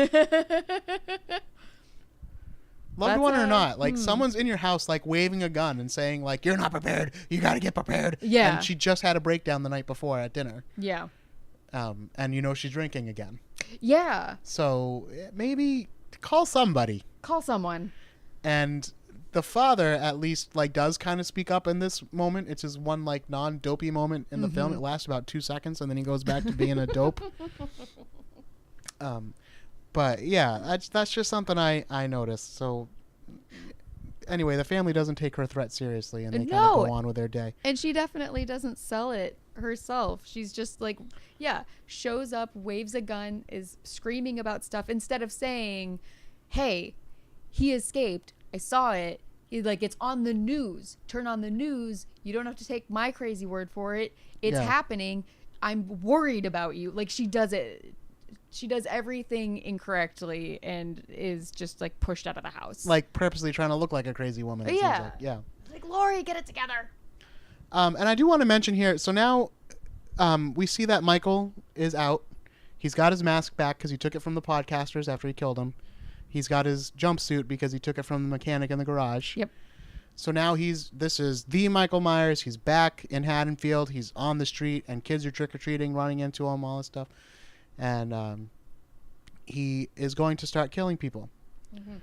Loved one or not, like someone's in your house like waving a gun and saying like, "You're not prepared. You got to get prepared." Yeah. And she just had a breakdown the night before at dinner. Yeah. And you know she's drinking again. Yeah. So maybe call somebody. Call someone. And the father at least like does kind of speak up in this moment. It's his one like non-dopey moment in the film. It lasts about 2 seconds and then he goes back to being a dope. But yeah, that's just something I noticed. So anyway, the family doesn't take her threat seriously, and they kind of go on with their day. And she definitely doesn't sell it herself. She's just like, yeah, shows up, waves a gun, is screaming about stuff instead of saying, "Hey, he escaped. I saw it. It's on the news. Turn on the news. You don't have to take my crazy word for it. It's happening. I'm worried about you." Like, she does it. She does everything incorrectly and is just like pushed out of the house. Like purposely trying to look like a crazy woman. It seems like. Yeah. Like, Laurie, get it together. And I do want to mention here, so now we see that Michael is out. He's got his mask back because he took it from the podcasters after he killed him. He's got his jumpsuit because he took it from the mechanic in the garage. Yep. So now this is the Michael Myers. He's back in Haddonfield. He's on the street, and kids are trick-or-treating, running into him, all this stuff. And he is going to start killing people. Mm-hmm.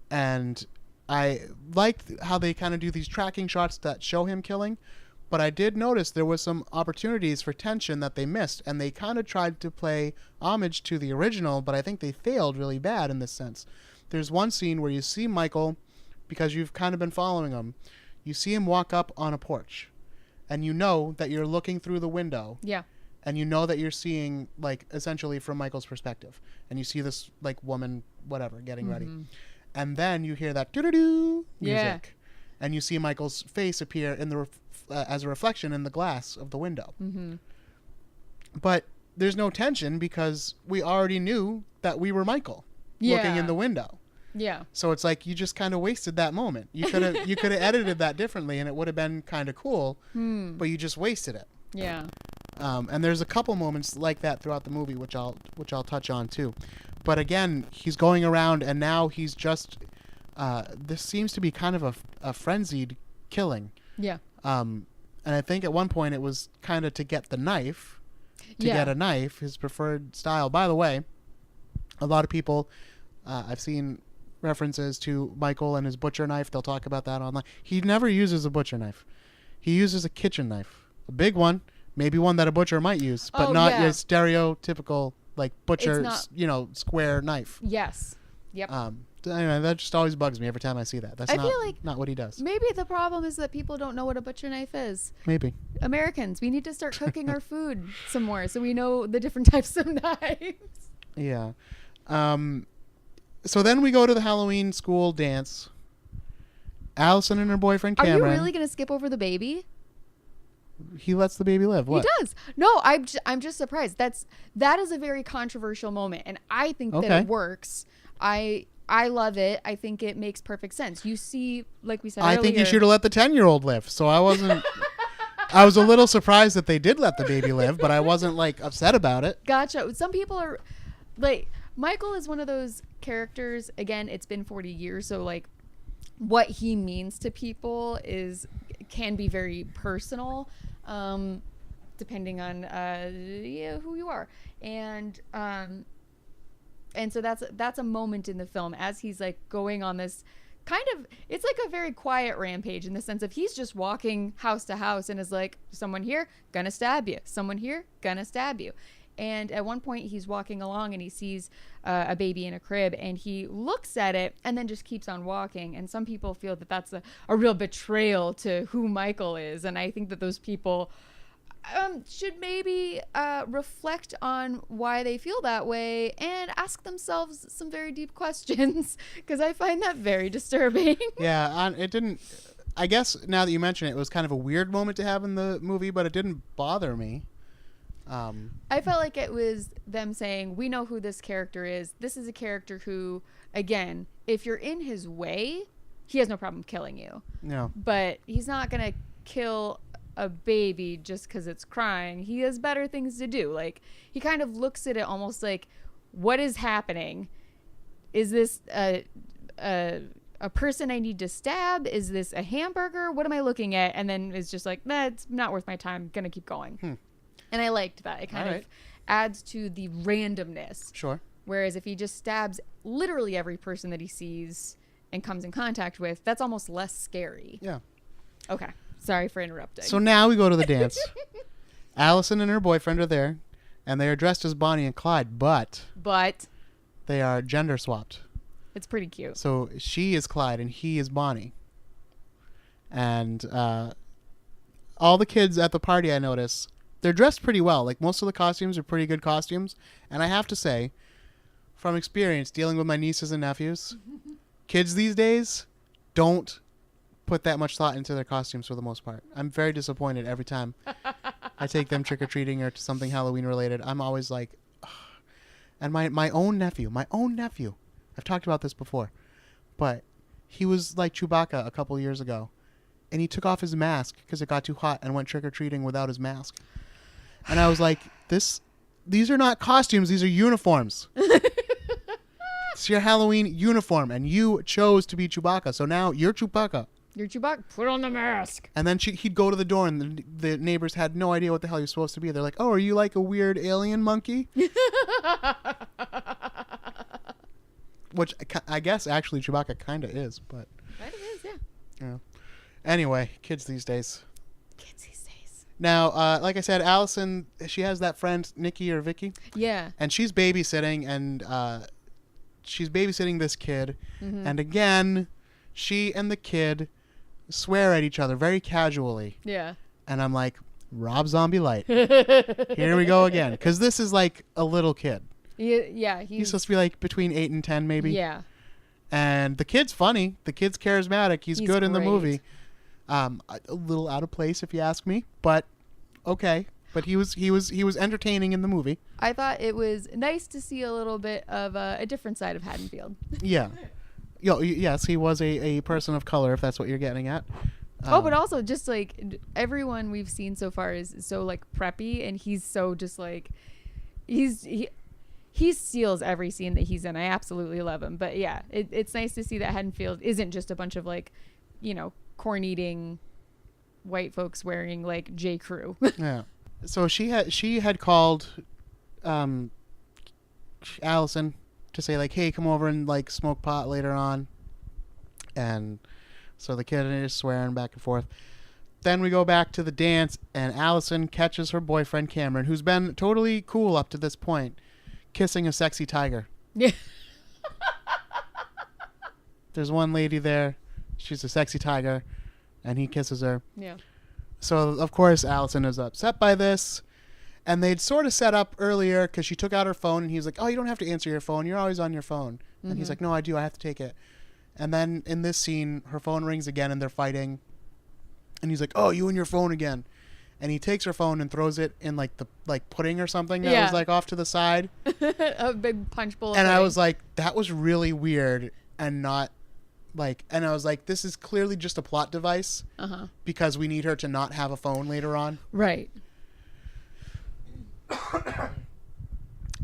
And I liked how they kind of do these tracking shots that show him killing, but I did notice there was some opportunities for tension that they missed, and they kind of tried to play homage to the original, but I think they failed really bad in this sense. There's one scene where you see Michael, because you've kind of been following him, you see him walk up on a porch, and you know that you're looking through the window. Yeah. And you know that you're seeing, like, essentially from Michael's perspective. And you see this, like, woman, whatever, getting ready. And then you hear that doo-doo-doo music. And you see Michael's face appear in the as a reflection in the glass of the window. Mm-hmm. But there's no tension because we already knew that we were Michael looking in the window. Yeah. So it's like you just kind of wasted that moment. You could have edited that differently and it would have been kind of cool, but you just wasted it. Yeah. And there's a couple moments like that throughout the movie, which I'll touch on too. But again, he's going around, and now he's just. This seems to be kind of a frenzied killing. Yeah. And I think at one point it was kind of to get the knife, get a knife, his preferred style. By the way, a lot of people, I've seen references to Michael and his butcher knife. They'll talk about that online. He never uses a butcher knife. He uses a kitchen knife, a big one. Maybe one that a butcher might use, but not your stereotypical like butcher, square knife. Yes. Yep. Anyway, that just always bugs me every time I see that. That's I not, feel like not what he does. maybe the problem is that people don't know what a butcher knife is. Maybe. Americans, we need to start cooking our food some more so we know the different types of knives. Yeah. So then we go to the Halloween school dance. Allison and her boyfriend Are Cameron. you really going to skip over the baby? He lets the baby live. What? He does. No, I'm just surprised. That is a very controversial moment, and I think that Okay. it works. I love it. I think it makes perfect sense. You see, like we said I earlier, think you should have let the 10-year-old live. So I wasn't. I was a little surprised that they did let the baby live, but I wasn't like upset about it. Gotcha. Some people are like Michael is one of those characters. Again, it's been 40 years, so like what he means to people can be very personal, depending on who you are, and so that's a moment in the film as he's like going on this kind of, it's like a very quiet rampage in the sense of he's just walking house to house and is like, someone here gonna stab you, someone here gonna stab you. And at one point he's walking along and he sees a baby in a crib and he looks at it and then just keeps on walking. And some people feel that that's a real betrayal to who Michael is. And I think that those people should maybe reflect on why they feel that way and ask themselves some very deep questions, because I find that very disturbing. Yeah, it didn't. I guess now that you mention it, it was kind of a weird moment to have in the movie, but it didn't bother me. I felt like it was them saying, we know who this character is. This is a character who, again, if you're in his way, he has no problem killing you. No. But he's not going to kill a baby just because it's crying. He has better things to do. Like, he kind of looks at it almost like, what is happening? Is this a person I need to stab? Is this a hamburger? What am I looking at? And then it's just like, nah, it's not worth my time. Gonna keep going. And I liked that. It kind of adds to the randomness. Sure. Whereas if he just stabs literally every person that he sees and comes in contact with, that's almost less scary. Yeah. Okay. Sorry for interrupting. So now we go to the dance. Allison and her boyfriend are there, and they are dressed as Bonnie and Clyde, but they are gender swapped. It's pretty cute. So she is Clyde and he is Bonnie. And all the kids at the party, I notice, they're dressed pretty well. Like, most of the costumes are pretty good costumes. And I have to say, from experience dealing with my nieces and nephews, kids these days don't put that much thought into their costumes for the most part. I'm very disappointed every time I take them trick-or-treating or to something Halloween related. I'm always like, ugh. And my own nephew, I've talked about this before, but he was like Chewbacca a couple years ago, and he took off his mask because it got too hot and went trick-or-treating without his mask. And I was like, these are not costumes, these are uniforms. It's your Halloween uniform, and you chose to be Chewbacca, so now you're Chewbacca. You're Chewbacca. Put on the mask. And then he'd go to the door, and the neighbors had no idea what the hell he was supposed to be. They're like, oh, are you like a weird alien monkey? Which I guess actually Chewbacca kind of is, but... Right, it is, yeah. Anyway, kids these days. Now, like I said, Allison, she has that friend, Nikki or Vicky. Yeah. And she's babysitting, and she's babysitting this kid. Mm-hmm. And again, she and the kid swear at each other very casually. Yeah. And I'm like, Rob Zombie Light. Here we go again. Because this is like a little kid. Yeah. He's supposed to be like between 8 and 10 maybe. Yeah. And the kid's funny. The kid's charismatic. He's good in the great. movie. A little out of place if you ask me, but okay. But he was entertaining in the movie. I thought it was nice to see a little bit of a different side of Haddonfield. Yeah. Yes, he was a person of color, if that's what you're getting at. But also just like everyone we've seen so far is so like preppy, and he's so just like he steals every scene that he's in. I absolutely love him. But yeah, it's nice to see that Haddonfield isn't just a bunch of like, corn-eating white folks wearing like J. Crew. Yeah. So she had called Allison to say like, hey, come over and like smoke pot later on. And so the kid is swearing back and forth. Then we go back to the dance, and Allison catches her boyfriend Cameron, who's been totally cool up to this point, kissing a sexy tiger. Yeah. There's one lady there. She's a sexy tiger, and he kisses her. Yeah. So, of course, Allison is upset by this. And they'd sort of set up earlier because she took out her phone, and he was like, oh, you don't have to answer your phone. You're always on your phone. And he's like, no, I do. I have to take it. And then in this scene, her phone rings again, and they're fighting. And he's like, oh, you and your phone again. And he takes her phone and throws it in like the pudding or something that was like off to the side. A big punch bowl. And I was like, that was really weird and not like. And I was like, this is clearly just a plot device because we need her to not have a phone later on. Right.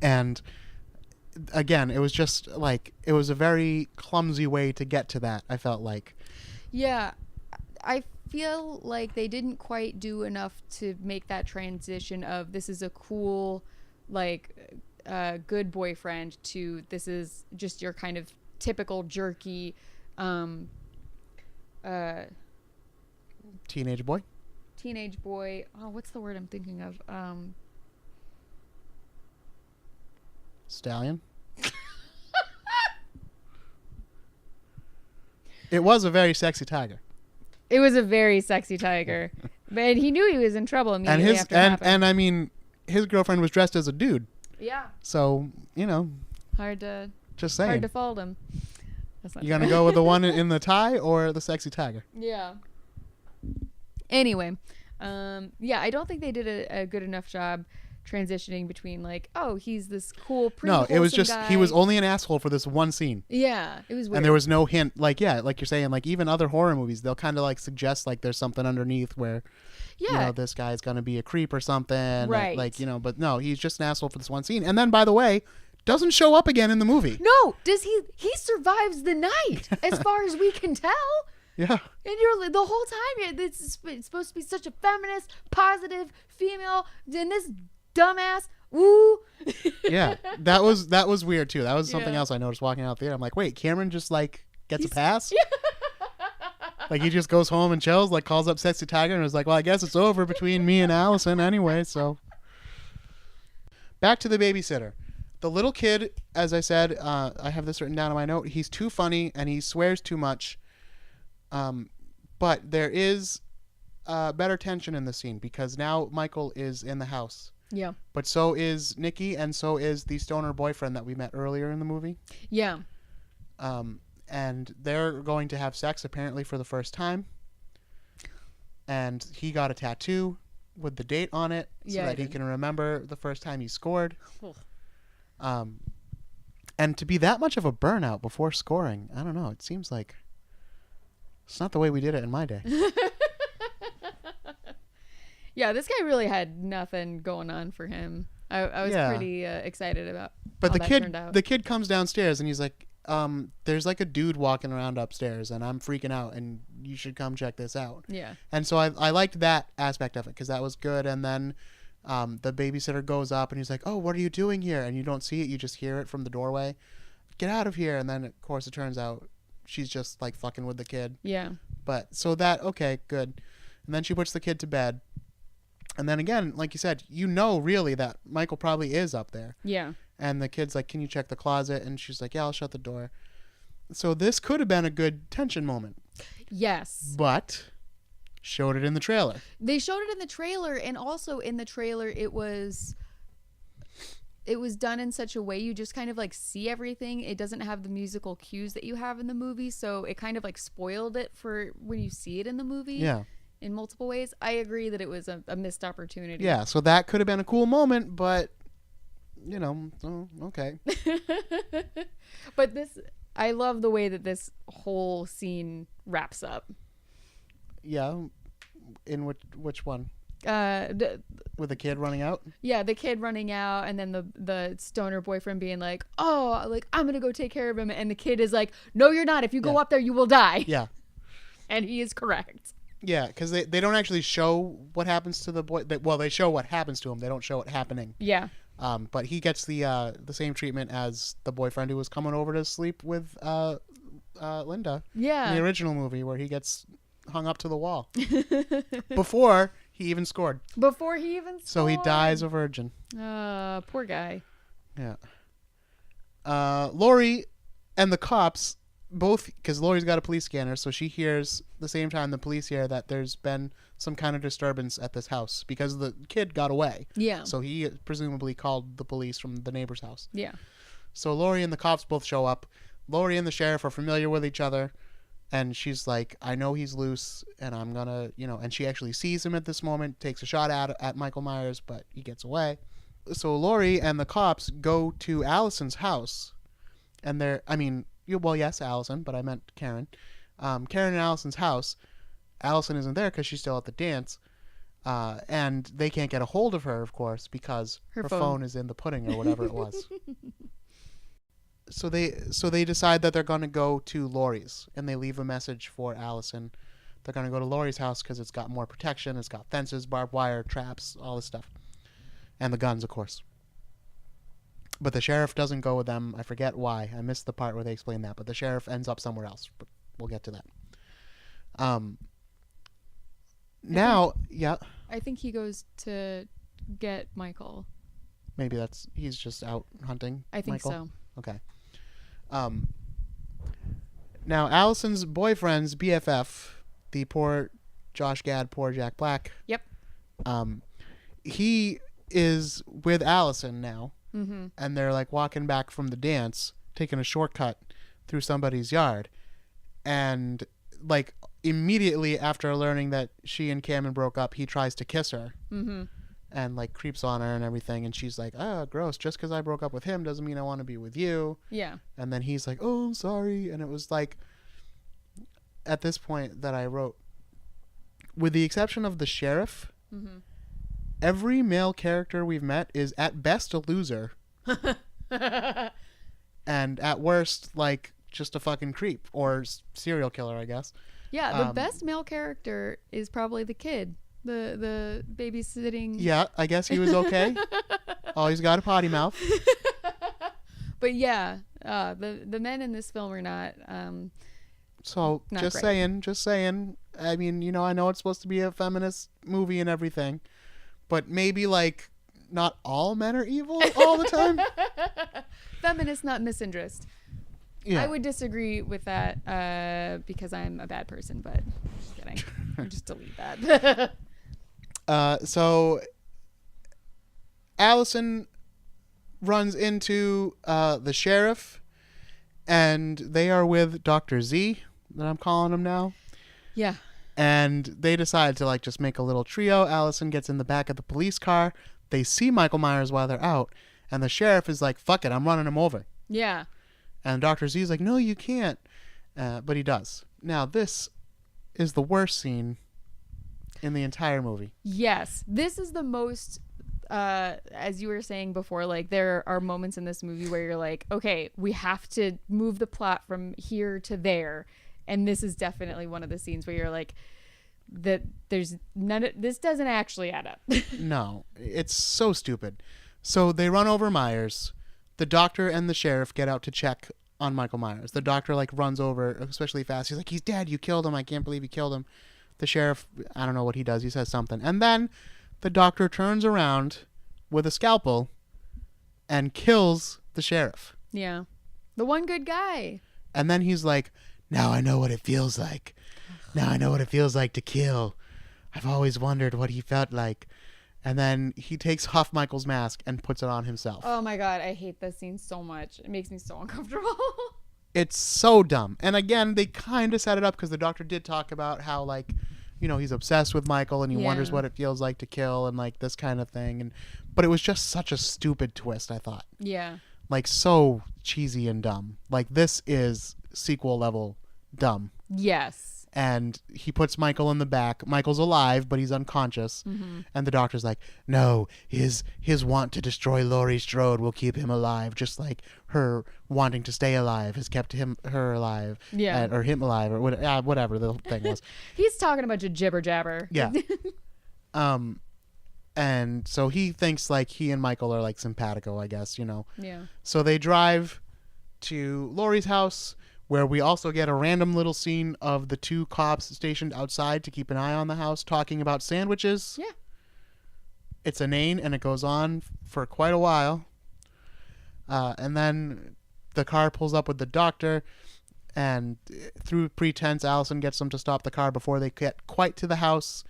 And again, it was just like it was a very clumsy way to get to that. I felt like. Yeah, I feel like they didn't quite do enough to make that transition of this is a cool, like, good boyfriend to this is just your kind of typical jerky, Teenage boy. Oh, what's the word I'm thinking of? Stallion. It was a very sexy tiger. It was a very sexy tiger, but he knew he was in trouble immediately And after it happened. and I mean, his girlfriend was dressed as a dude. Yeah, So hard to just saying. fault him. That's not You true. gonna go with the one in the tie or the sexy tiger? Yeah. Anyway, yeah, I don't think they did a good enough job transitioning between like, oh, he's this cool, pretty No, it was wholesome just guy. he was only an asshole for this one scene. Yeah, it was weird. And there was no hint, like like you're saying, like even other horror movies, they'll kind of like suggest like there's something underneath where, this guy's gonna be a creep or something, Right. Like but no, he's just an asshole for this one scene. And then by the way, doesn't show up again in the movie. No, does he survives the night as far as we can tell. Yeah, And you're the whole time it's supposed to be such a feminist, positive female, and this dumbass. Ooh. yeah, that was weird too. That was something Yeah. else I noticed walking out there. I'm like, wait, Cameron just like gets a pass. Like he just goes home and chills, like calls up Sexy Tiger and was like, well, I guess it's over between me and Allison anyway. So back to the babysitter. The little kid, as I said, I have this written down on my note. He's too funny and he swears too much. But there is better tension in the scene because now Michael is in the house. Yeah. But so is Nikki, and so is the stoner boyfriend that we met earlier in the movie. Yeah. And they're going to have sex apparently for the first time. And he got a tattoo with the date on it so that he can remember the first time he scored. And to be that much of a burnout before scoring, I don't know. It seems like it's not the way we did it in my day. Yeah, this guy really had nothing going on for him. I was pretty excited about But how the that kid, turned out. the kid comes downstairs and he's like, there's like a dude walking around upstairs and I'm freaking out and you should come check this out. Yeah. And so I liked that aspect of it because that was good. And then the babysitter goes up and he's like, oh, what are you doing here? And you don't see it. You just hear it from the doorway. Get out of here. And then, of course, it turns out she's just like fucking with the kid. Yeah. But so that, okay, good. And then she puts the kid to bed. And then again, like you said, really that Michael probably is up there. Yeah. And the kid's like, can you check the closet? And she's like, yeah, I'll shut the door. So this could have been a good tension moment. Yes. But showed it in the trailer. They showed it in the trailer, and also in the trailer it was done in such a way you just kind of like see everything. It doesn't have the musical cues that you have in the movie, so it kind of like spoiled it for when you see it in the movie. Yeah. In multiple ways. I agree that it was a missed opportunity. Yeah, so that could have been a cool moment, but okay. But I love the way that this whole scene wraps up. Yeah. In which one? The With the kid running out? kid running out, and then the stoner boyfriend being like, oh, like I'm gonna go take care of him, and the kid is like, no, you're not. If you go up there, you will die. Yeah. And he is correct. Yeah, because they don't actually show what happens to the boy. They show what happens to him. They don't show it happening. Yeah. But he gets the same treatment as the boyfriend who was coming over to sleep with Linda. Yeah. In the original movie, where he gets hung up to the wall before he even scored. Before he even scored. So he dies a virgin. Poor guy. Yeah. Laurie and the cops, both, because Lori's got a police scanner, so she hears the same time the police hear that there's been some kind of disturbance at this house because the kid got away. Yeah. So he presumably called the police from the neighbor's house. Yeah. So Lori and the cops both show up. Lori and the sheriff are familiar with each other, and she's like, I know he's loose, and I'm gonna, and she actually sees him at this moment, takes a shot at Michael Myers, but he gets away. So Lori and the cops go to Allison's house, and yes, Allison, but I meant Karen. Karen and Allison's house. Allison isn't there because she's still at the dance, and they can't get a hold of her, of course, because her phone is in the pudding or whatever it was. So they decide that they're going to go to Lori's, and they leave a message for Allison. They're going to go to Lori's house because it's got more protection. It's got fences, barbed wire, traps, all this stuff. And the guns, of course. But the sheriff doesn't go with them. I forget why. I missed the part where they explain that. But the sheriff ends up somewhere else. But we'll get to that. I think he goes to get Michael. Maybe he's just out hunting. I think Michael? so. Okay. Now Allison's boyfriend's BFF, the poor Josh Gad, poor Jack Black. Yep. He is with Allison now, mm-hmm. and they're like walking back from the dance, taking a shortcut through somebody's yard, and like immediately after learning that she and Cameron broke up, he tries to kiss her. Mm-hmm. And like creeps on her and everything, and she's like, "Oh, gross! Just because I broke up with him doesn't mean I want to be with you." Yeah. And then he's like, "Oh, I'm sorry," and it was like, at this point that I wrote, with the exception of the sheriff, mm-hmm. every male character we've met is at best a loser, and at worst like just a fucking creep or serial killer, I guess. Yeah, the best male character is probably the kid. The babysitting. Yeah, I guess he was okay. Oh, he's got a potty mouth. But yeah, the men in this film are not. So not just great. saying. I mean, I know it's supposed to be a feminist movie and everything, but maybe like not all men are evil all the time. Feminist, not misandrist. Yeah. I would disagree with that because I'm a bad person, but just kidding. Just delete that. So Allison runs into the sheriff, and they are with Dr. Z, that I'm calling him now. Yeah. And they decide to like just make a little trio. Allison gets in the back of the police car. They see Michael Myers while they're out, and the sheriff is like, "Fuck it, I'm running him over." Yeah. And Dr. Z is like, "No, you can't," but he does. Now this is the worst scene in the entire movie. Yes, this is the most. As you were saying before, like there are moments in this movie where you're like, okay, we have to move the plot from here to there, and this is definitely one of the scenes where you're like, that there's none. This doesn't actually add up. No, it's so stupid. So they run over Myers. The doctor and the sheriff get out to check on Michael Myers. The doctor like runs over, especially fast. He's like, "He's dead. You killed him. I can't believe you killed him." The sheriff, I don't know what he does. He says something, and then the doctor turns around with a scalpel and kills the sheriff. Yeah, the one good guy. And then he's like, "Now I know what it feels like. Now I know what it feels like to kill. I've always wondered what he felt like." And then he takes off Michael's mask and puts it on himself. Oh my god, I hate this scene so much. It makes me so uncomfortable. It's so dumb. And again, they kind of set it up because the doctor did talk about how, like, he's obsessed with Michael and he wonders what it feels like to kill and, like, this kind of thing. But it was just such a stupid twist, I thought. Yeah. Like, so cheesy and dumb. Like, this is sequel level dumb. Yes. And he puts Michael in the back. Michael's alive, but he's unconscious. Mm-hmm. And the doctor's like, "No, his want to destroy Laurie Strode will keep him alive, just like her wanting to stay alive has kept her alive." Yeah. Or him alive, or whatever the thing was. He's talking a bunch of jibber jabber. Yeah. And so he thinks like he and Michael are like simpatico, I guess, Yeah. So they drive to Laurie's house, where we also get a random little scene of the two cops stationed outside to keep an eye on the house talking about sandwiches. Yeah. It's inane, and it goes on for quite a while. And then the car pulls up with the doctor, And through pretense, Allison gets them to stop the car before they get quite to the house.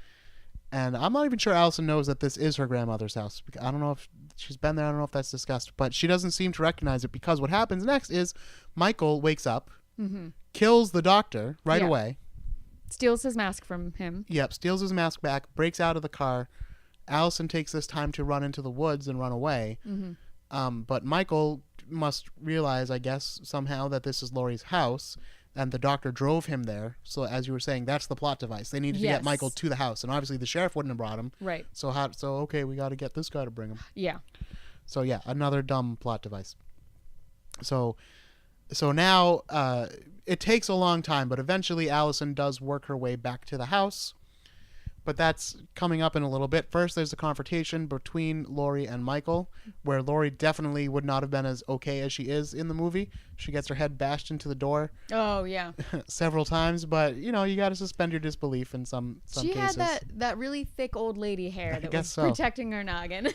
And I'm not even sure Allison knows that this is her grandmother's house. I don't know if she's been there. I don't know if that's discussed. But she doesn't seem to recognize it, because what happens next is Michael wakes up, kills the doctor right Yeah. away. Steals his mask from him. Yep, steals his mask back, breaks out of the car. Allison takes this time to run into the woods and run away. But Michael must realize, I guess, somehow that this is Laurie's house, and the doctor drove him there. So as you were saying, that's the plot device. They needed to Yes. get Michael to the house, and obviously the sheriff wouldn't have brought him. Right. So okay, we got to get this guy to bring him. Yeah. So yeah, another dumb plot device. So now it takes a long time, but eventually Allison does work her way back to the house. But that's coming up in a little bit. First, there's a confrontation between Laurie and Michael, where Laurie definitely would not have been as okay as she is in the movie. She gets her head bashed into the door Oh yeah. several times, but you got to suspend your disbelief in some She cases. had that really thick old lady hair that guess was so. protecting her noggin.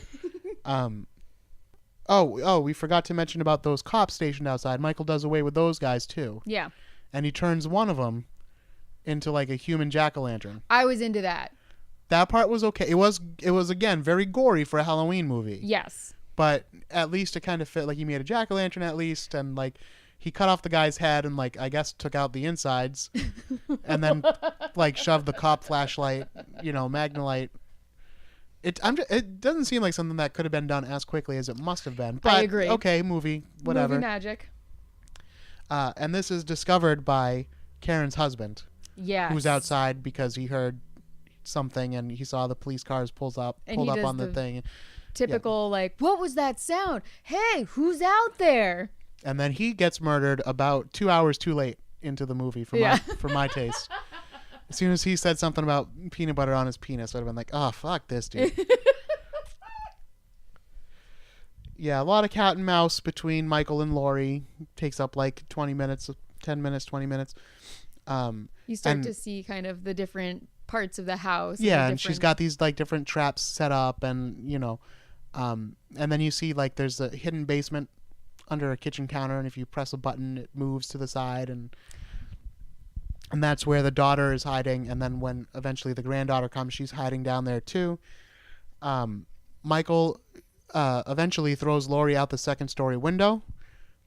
Oh, we forgot to mention about those cops stationed outside. Michael does away with those guys too, Yeah. and he turns one of them into like a human jack-o'-lantern. I was into that. That part was okay. It was again very gory for a Halloween movie. Yes. But at least it kind of fit. Like, he made a jack-o'-lantern at least, and like he cut off the guy's head and like I guess took out the insides, and then like shoved the cop flashlight, Magnolite. It doesn't seem like something that could have been done as quickly as it must have been. But I agree. Okay, movie, whatever. Movie magic. And this is discovered by Karen's husband, Yeah. who's outside because he heard something and he saw the police cars pulled up And he does on the the thing. Typical, like, what was that sound? Hey, who's out there? And then he gets murdered about 2 hours too late into the movie for my taste. As soon as he said something about peanut butter on his penis, I'd have been like, oh, fuck this, dude. Yeah, a lot of cat and mouse between Michael and Laurie. Takes up like 20 minutes, 10 minutes, 20 minutes. You start to see kind of the different parts of the house. Yeah, the and she's different- got these like different traps set up, and and then you see like there's a hidden basement under a kitchen counter, and if you press a button, it moves to the side, and that's where the daughter is hiding. And then when eventually the granddaughter comes, she's hiding down there too. Michael eventually throws Laurie out the second-story window,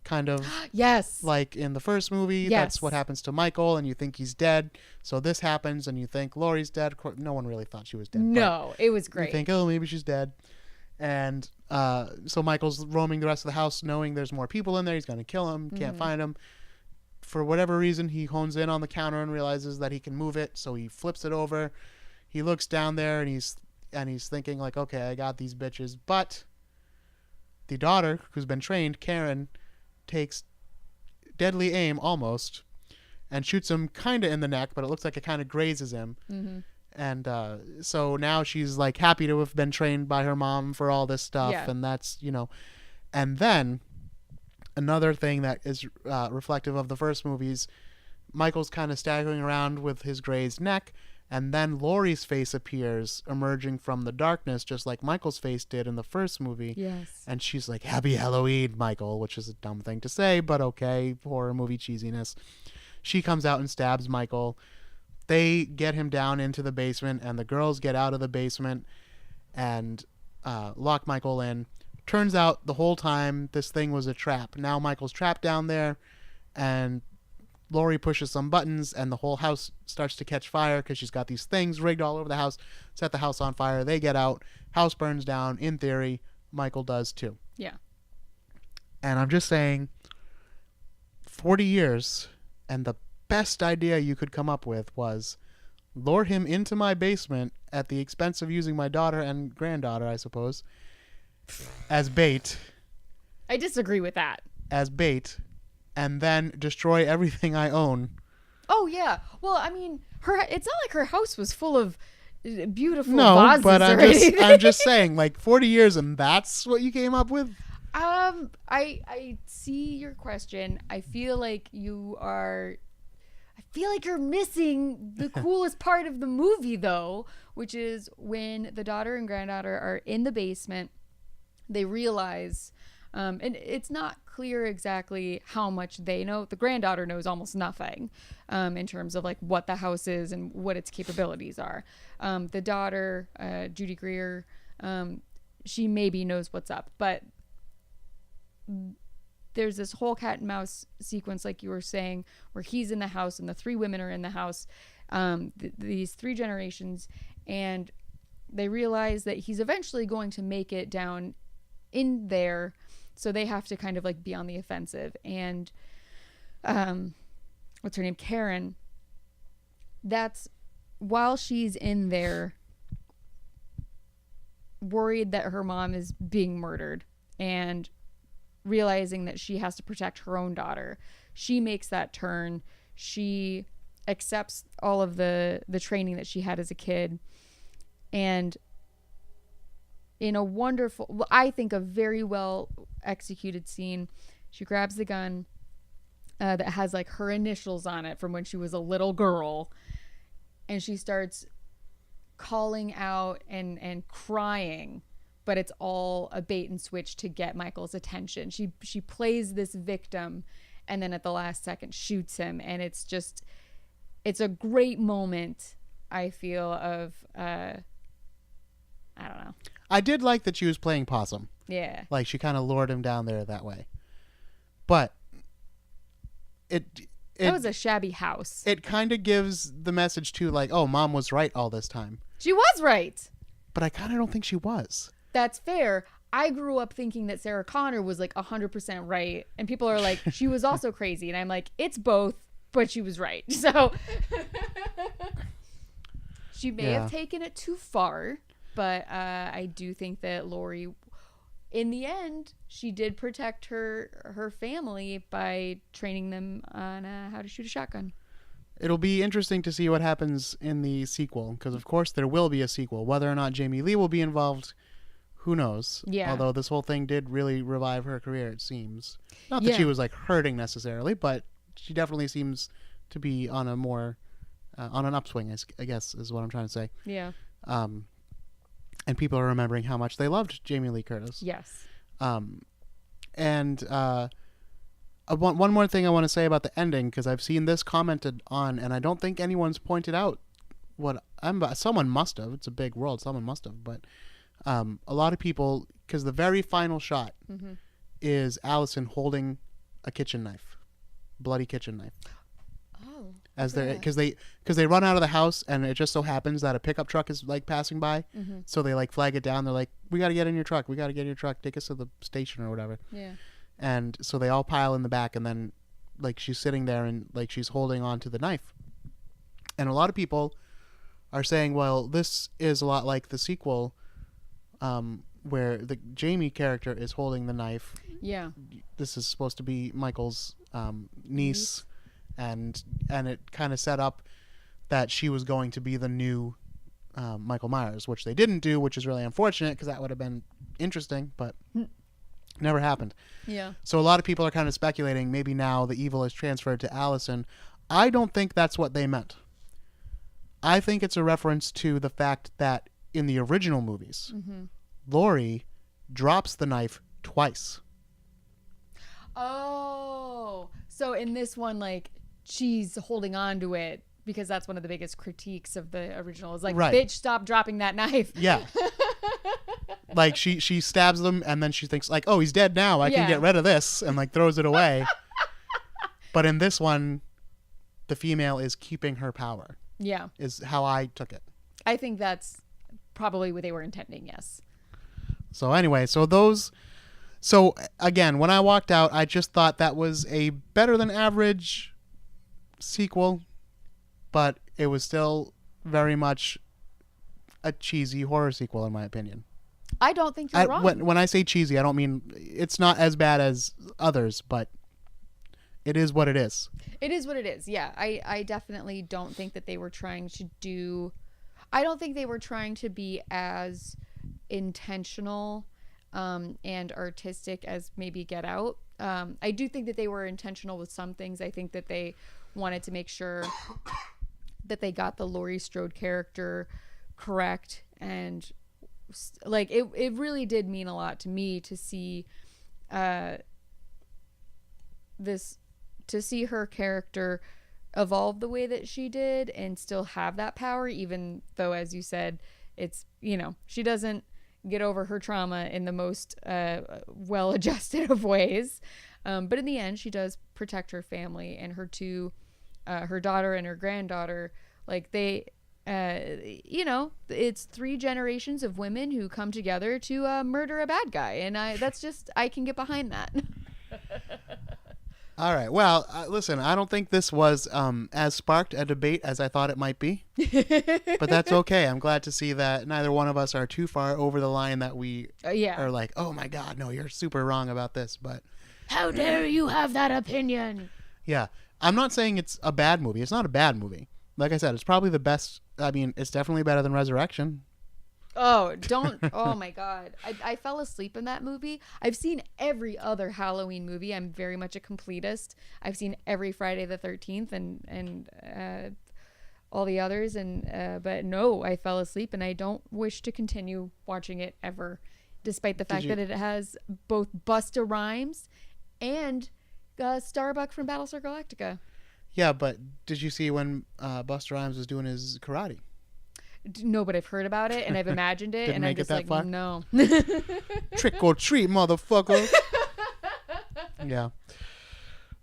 kind of Yes. like in the first movie. Yes. That's what happens to Michael, and you think he's dead. So this happens, and you think Laurie's dead. No one really thought she was dead. No, it was but great. you think, oh, maybe she's dead. And so Michael's roaming the rest of the house, knowing there's more people in there. He's going to kill him. Can't find him. For whatever reason, he hones in on the counter and realizes that he can move it. So he flips it over. He looks down there, and he's thinking like, okay, I got these bitches. But the daughter, who's been trained, Karen, takes deadly aim almost and shoots him kind of in the neck, but it looks like it kind of grazes him. And so now she's like happy to have been trained by her mom for all this stuff. Yeah. And that's, and then another thing that is reflective of the first movies, Michael's kind of staggering around with his grazed neck, and then Laurie's face appears emerging from the darkness, just like Michael's face did in the first movie. Yes. And she's like, "Happy Halloween, Michael," which is a dumb thing to say, but okay, horror movie cheesiness. She comes out and stabs Michael. They get him down into the basement, and the girls get out of the basement and lock Michael in. Turns out the whole time this thing was a trap. Now Michael's trapped down there, and Laurie pushes some buttons, and the whole house starts to catch fire because she's got these things rigged all over the house, set the house on fire. They get out. House burns down. In theory, Michael does too. Yeah. And I'm just saying, 40 years, and the best idea you could come up with was lure him into my basement at the expense of using my daughter and granddaughter, I suppose, as bait, I disagree with that. and then destroy everything I own. Oh yeah. Well, I mean, it's not like her house was full of beautiful No, vases but or I'm anything. just saying, like 40 years, and that's what you came up with? I see your question. I feel like you're missing the coolest part of the movie, though, which is when the daughter and granddaughter are in the basement. They realize And it's not clear exactly how much they know. The granddaughter knows almost nothing in terms of like what the house is and what its capabilities are. The daughter, Judy Greer, she maybe knows what's up, but there's this whole cat and mouse sequence, like you were saying, where he's in the house and the three women are in the house, these three generations, and they realize that he's eventually going to make it down in there, so they have to kind of like be on the offensive. And what's her name, Karen, that's while she's in there worried that her mom is being murdered and realizing that she has to protect her own daughter, she makes that turn. She accepts all of the training that she had as a kid, and in a wonderful, I think a very well executed scene, she grabs the gun that has like her initials on it from when she was a little girl, and she starts calling out and crying, but it's all a bait and switch to get Michael's attention. She plays this victim and then at the last second shoots him, and it's a great moment, I feel, of I don't know. I did like that she was playing possum. Yeah. Like she kind of lured him down there that way. But it was a shabby house. It kind of gives the message too, like, oh, mom was right all this time. She was right. But I kind of don't think she was. That's fair. I grew up thinking that Sarah Connor was like 100% right. And people are like, she was also crazy. And I'm like, it's both, but she was right. So she may have taken it too far. But I do think that Laurie, in the end, she did protect her family by training them on how to shoot a shotgun. It'll be interesting to see what happens in the sequel, because of course there will be a sequel. Whether or not Jamie Lee will be involved, who knows? Yeah. Although this whole thing did really revive her career, it seems. Not that she was like hurting necessarily, but she definitely seems to be on a more on an upswing, I guess is what I'm trying to say. Yeah. And people are remembering how much they loved Jamie Lee Curtis. Yes. And one more thing I want to say about the ending, because I've seen this commented on, and I don't think anyone's pointed out someone must have. It's a big world. Someone must have. But a lot of people, because the very final shot is Allison holding a kitchen knife, bloody kitchen knife. Oh. As because they run out of the house, and it just so happens that a pickup truck is like passing by, so they like flag it down. They're like, "We got to get in your truck. We got to get in your truck. Take us to the station or whatever." Yeah. And so they all pile in the back, and then like she's sitting there and like she's holding on to the knife. And a lot of people are saying, well, this is a lot like the sequel, where the Jamie character is holding the knife. Yeah. This is supposed to be Michael's niece. And it kind of set up that she was going to be the new Michael Myers, which they didn't do, which is really unfortunate because that would have been interesting, but never happened. Yeah. So a lot of people are kind of speculating maybe now the evil is transferred to Allison. I don't think that's what they meant. I think it's a reference to the fact that in the original movies, Laurie drops the knife twice. Oh, so in this one, like, she's holding on to it because that's one of the biggest critiques of the original is like, bitch, stop dropping that knife. Yeah. Like she stabs them and then she thinks like, oh, he's dead now. I can get rid of this, and like throws it away. But in this one, the female is keeping her power. Yeah. Is how I took it. I think that's probably what they were intending. Yes. So anyway, so again, when I walked out, I just thought that was a better than average sequel, but it was still very much a cheesy horror sequel, in my opinion. I don't think you're wrong. When I say cheesy, I don't mean it's not as bad as others, but it is what it is. It is what it is, yeah. I definitely don't think that they were trying to do... I don't think they were trying to be as intentional and artistic as maybe Get Out. I do think that they were intentional with some things. I think that they wanted to make sure that they got the Laurie Strode character correct, and like it really did mean a lot to me to see this, to see her character evolve the way that she did and still have that power, even though, as you said, it's, she doesn't get over her trauma in the most well-adjusted of ways. But in the end, she does protect her family and her two, her daughter and her granddaughter. Like they, it's 3 generations of women who come together to murder a bad guy. And I can get behind that. All right. Well, listen, I don't think this was as sparked a debate as I thought it might be. But that's okay. I'm glad to see that neither one of us are too far over the line that we are like, oh my God, no, you're super wrong about this. But how dare you have that opinion? Yeah. I'm not saying it's a bad movie. It's not a bad movie. Like I said, it's probably the best. I mean, it's definitely better than Resurrection. Oh, don't. Oh, my God. I fell asleep in that movie. I've seen every other Halloween movie. I'm very much a completist. I've seen every Friday the 13th and all the others. But no, I fell asleep, and I don't wish to continue watching it ever, despite the fact that it has both Busta Rhymes and Starbuck from Battlestar Galactica. Yeah, but did you see when Busta Rhymes was doing his karate? No, but I've heard about it and I've imagined it, and I'm just like, far? No. Trick or treat, motherfucker. Yeah.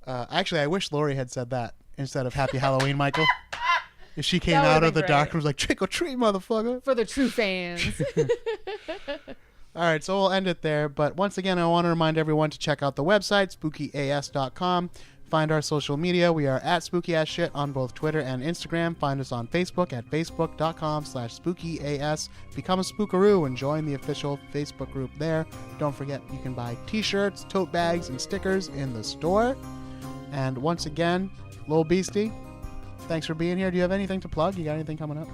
Actually, I wish Lori had said that instead of Happy Halloween, Michael. If she came out of the dark and was like, trick or treat, motherfucker. For the true fans. All right, so we'll end it there. But once again, I want to remind everyone to check out the website, spookyas.com. Find our social media. We are at SpookyAssShit on both Twitter and Instagram. Find us on Facebook at facebook.com/spookyas. Become a spookaroo and join the official Facebook group there. Don't forget, you can buy t-shirts, tote bags, and stickers in the store. And once again, Lil Beastie, thanks for being here. Do you have anything to plug? You got anything coming up?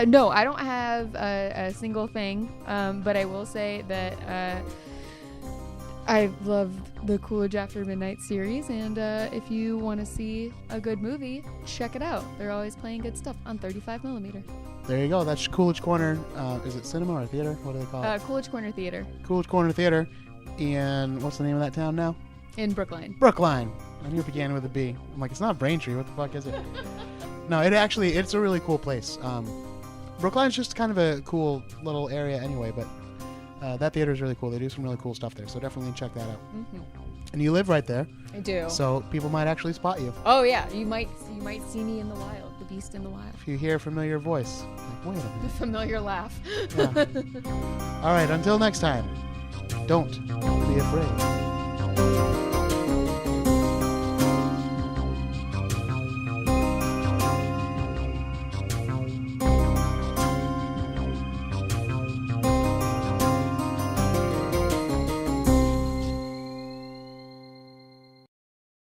No, I don't have a single thing. But I will say that I love the Coolidge After Midnight series, and if you want to see a good movie, check it out. They're always playing good stuff on 35mm. There you go. That's Coolidge Corner. Is it cinema or theater? What do they call it? Coolidge Corner Theater. Coolidge Corner Theater. And what's the name of that town now? In Brookline. Brookline. I knew it began with a B. I'm like, it's not Braintree. What the fuck is it? No, it's a really cool place. Brookline's just kind of a cool little area anyway, but that theater is really cool. They do some really cool stuff there, so definitely check that out. Mm-hmm. And you live right there. I do. So people might actually spot you. Oh yeah, you might see me in the wild, the beast in the wild. If you hear a familiar voice, like, wait a minute. The familiar laugh. Yeah. All right, until next time, don't be afraid.